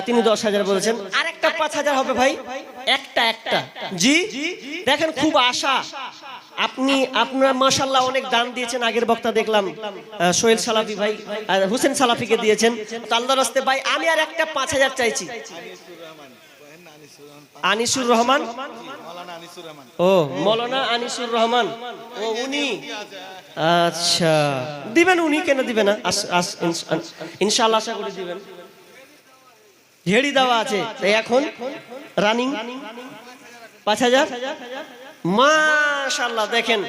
তিনি 10,000 বলেছেন আর একটা 5000 হবে ভাই একটা একটা। জি দেখেন খুব আশা আপনি আপনার মাশাআল্লাহ অনেক দান দিয়েছেন আগের বক্তা দেখলাম সোহেল সালাফি ভাই হোসেন সালাফিকে দিয়েছেন তো আল্লাহর রাস্তে ভাই আমি আর একটা 5000 চাইছি। আনিসুর রহমান ও মৌলানা আনিসুর রহমান ও উনি আচ্ছা দিবেন উনি কেন দিবেন না ইনশাআল্লাহ আশা করি দিবেন। ঝেড়ি দেওয়া আছে তাই এখন রানিং 5000 মাশাআল্লাহ দেখেন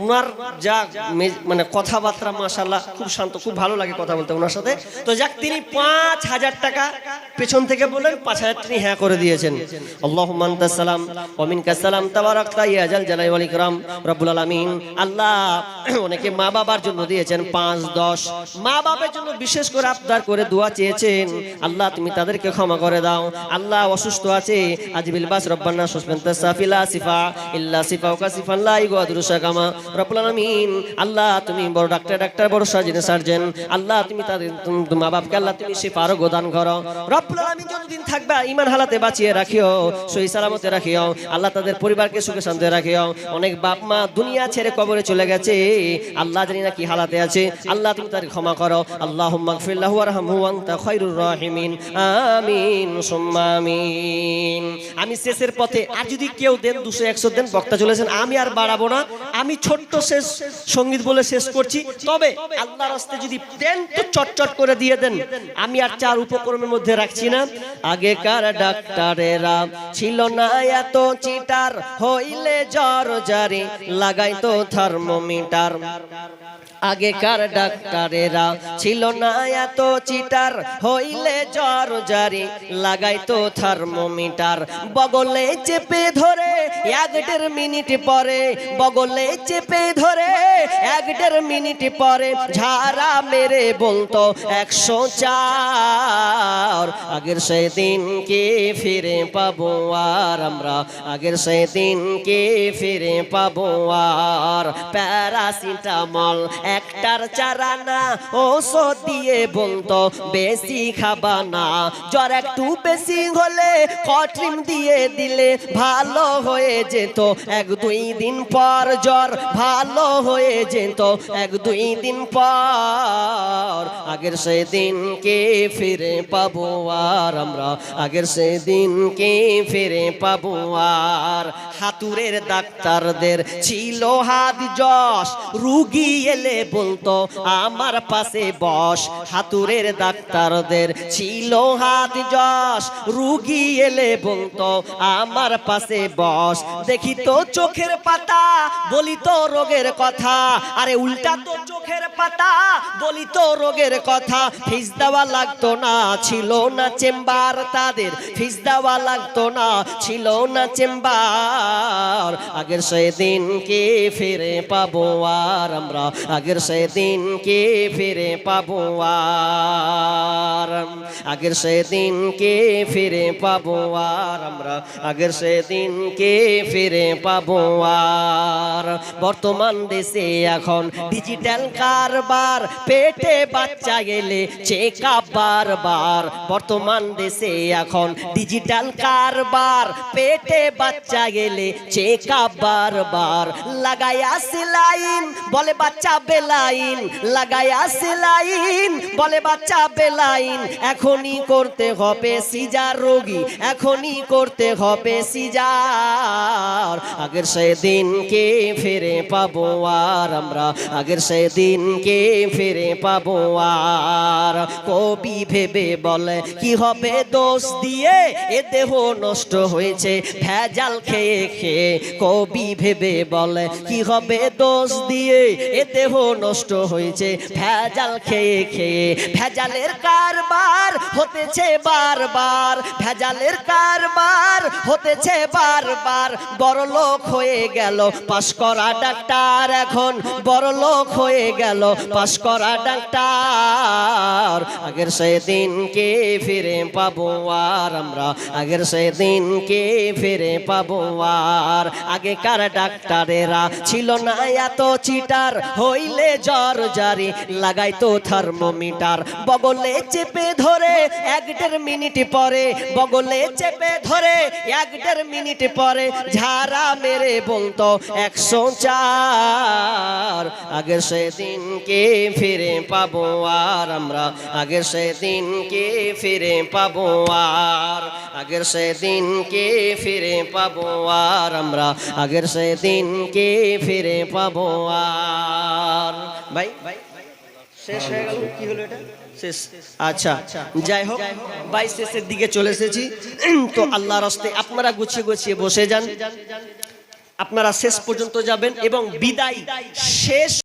উনার যা মানে কথাবার্তা মাশাআল্লাহ খুব শান্ত খুব ভালো লাগে কথা বলতে ওনার সাথে। তো যাক তিনি 5000 টাকা পেছন থেকে বলেন 5000 তিনি হ্যাঁ করে দিয়েছেন। আল্লাহুম্মা আনতাস সালাম ওয়া মিনকাস সালাম তাবারাকতা ইয়া জাল জালালি ওয়াল ইকরাম রব্বুল আলামিন। আল্লাহ অনেকে মা বাবার জন্য দিয়েছেন 5 10 মা বাবার জন্য বিশেষ করে আবদার করে দোয়া চেয়েছেন আল্লাহ তুমি তাদেরকে ক্ষমা করে দাও। আল্লাহ অসুস্থ আছে আজবিল বাস রব্বানা সুসমান্তা সাফিলা সিফা ইল্লা সিফাউকা সিফান লা ইগাদিরু সাকামা রব্বুল আলামিন। আল্লাহ তুমি বড় ডাক্তার বড় সার্জন আল্লাহ তুমি তাদের মা বাপকে আল্লাহ তুমি শিফার গোদান করো রব্বুল আলামিন। যতদিন থাকবা ঈমান হালাতে বাঁচিয়ে রাখিও সহি সালামতে রাখিও আল্লাহ তাদের পরিবারকে সুখে শান্তিতে রাখিও। অনেক বাপ মা দুনিয়া ছেড়ে কবরে চলে গেছে আল্লাহ জানি না কি হালাতে আছে আল্লাহ তুমি তাদের ক্ষমা করো। আল্লাহুম্মা গফির লাহু ওয়ারহামহু ওয়া আনতা খায়রুর রাহিমিন আমিন সুম্মা আমিন। আমি শেষের পথে আর যদি কেউ দেন 200 100 দেন বক্তা চলেছেন আমি আর বাড়াবো না আমি ছোট্ট শেষ সঙ্গীত বলে শেষ করছি। তবে আল্লাহর রাস্তায় যদি দেন তো চটচট করে দিয়ে দেন আমি আর চার উপকরণের মধ্যে রাখছি না। আগেকার ডাক্তারেরা ছিল না এত চিটার হইলে জ্বর জারি লাগাইতো থার্মোমিটার। আগেকার ডাক্তারেরা ছিল না এত চিটার হইলে জ্বর জারি লাগাইতো থার্মোমিটার। বগলে চেপে ধরে 1.5 মিনিট পরে বগলে চেপে ধরে 1.5 মিনিট পরে ঝাড়া মেরে বলতো 104। আগের সেদিন কে ফিরে পাবো আর আমরা আগের সেদিন কে ফিরে পাবো আর। প্যারাসিটামল একটার চারানা ওষুধ দিয়ে বলতো বেশি খাবা না জ্বর একটু বেশি হলে কট্রিম দিয়ে দিলে ভালো হয়ে যেত 1-2 দিন পর জ্বর ভালো হয়ে যেত 1-2 দিন পর। আগের সেদিন কে ফিরে পাবো আর আমরা আগের সেদিন কে ফিরে পাবো আর। হাতুড়ের ডাক্তারদের ছিল হাত যশ রুগী এলে বলতো আমার পাশে বস। হাতুড়ের ডাক্তারদের ছিল হাত যশ রুগী এলে বলতো আমার পাশে বস। দেখি তো চোখের পাতা বলি তো রোগের কথা আরে উল্টা তো চোখের পাতা বলি তো রোগের কথা। ফিস দেওয়া লাগতো না ছিল না চেম্বার তাদের ফিস দেওয়া লাগতো না ছিল না চেম্বার। আগের সেদিন কে ফিরে পাবো আর আমরা আগের সেদিন কে ফিরে পাবো আর আগের সেদিন কে ফিরে পাবো আর আমরা আগের সেদিন কে ফিরে পাবো আর। বর্তমান দেশে এখন ডিজিটাল কারবার পেটে বাচ্চা গেলে চেকআপ বারবার। বর্তমান দেশে এখন ডিজিটাল কারবার পেটে বাচ্চা গেলে চেকআপ বারবার। লাগায়া সেলাইন বলে বাচ্চা বেলাইন লাগায়া সেলাইন বলে বাচ্চা বেলাইন। এখনই করতে হবে সিজার রোগী এখনই করতে হবে সিজার। আগের সেদিন কে ফিরে পাবো আর আমরা আগের সেদিন কে ফিরে পাবো আর। কবি ভেবে বলে কি হবে দোষ দিয়ে এ দেহ নষ্ট হয়েছে ভেজাল খেয়ে খেয়ে, কবি ভেবে বলে কি হবে দোষ দিয়ে এ দেহ নষ্ট হয়েছে ভেজাল খেয়ে খেয়ে। ভেজালের কারবার হতেছে বারবার, ভেজালের কারবার হতেছে বারবার, বড়লোক হয়ে গেল পাশ করা ডাক্তার, এখন বড়লোক হয়ে গেল পাশ করা ডাক্তার। আগের সেদিনকে ফিরে পাবো আর আমরা, আগের সেদিনকে ফিরে পাবো আর। আগেকার ডাক্তারেরা ছিল না এত চিটার, হইলে জ্বর জারি লাগাইতো থার্মোমিটার। বগলে চেপে ধরে 1-1.5 মিনিট পরে, বগলে চেপে ধরে 1-1.5 মিনিট পরে ঝাড়া মেরে বলতো 104। আগের সেদিনকে ফিরে পাবো আর আমরা, আগের সেদিনকে ফিরে পাবো আর। আগের সেদিনকে ফিরে পাবো আর আমরা, আগের সেদিনকে ফিরে পাবো আর। ভাই শেষ হয়ে গেল, কি হলো এটা শেষ? আচ্ছা যাই হোক ভাই, শেষের দিকে চলে এসেছি তো আল্লাহর রাস্তে আপনারা গুছিয়ে গুছিয়ে বসে যান, আপনারা শেষ পর্যন্ত যাবেন এবং বিদায় শেষ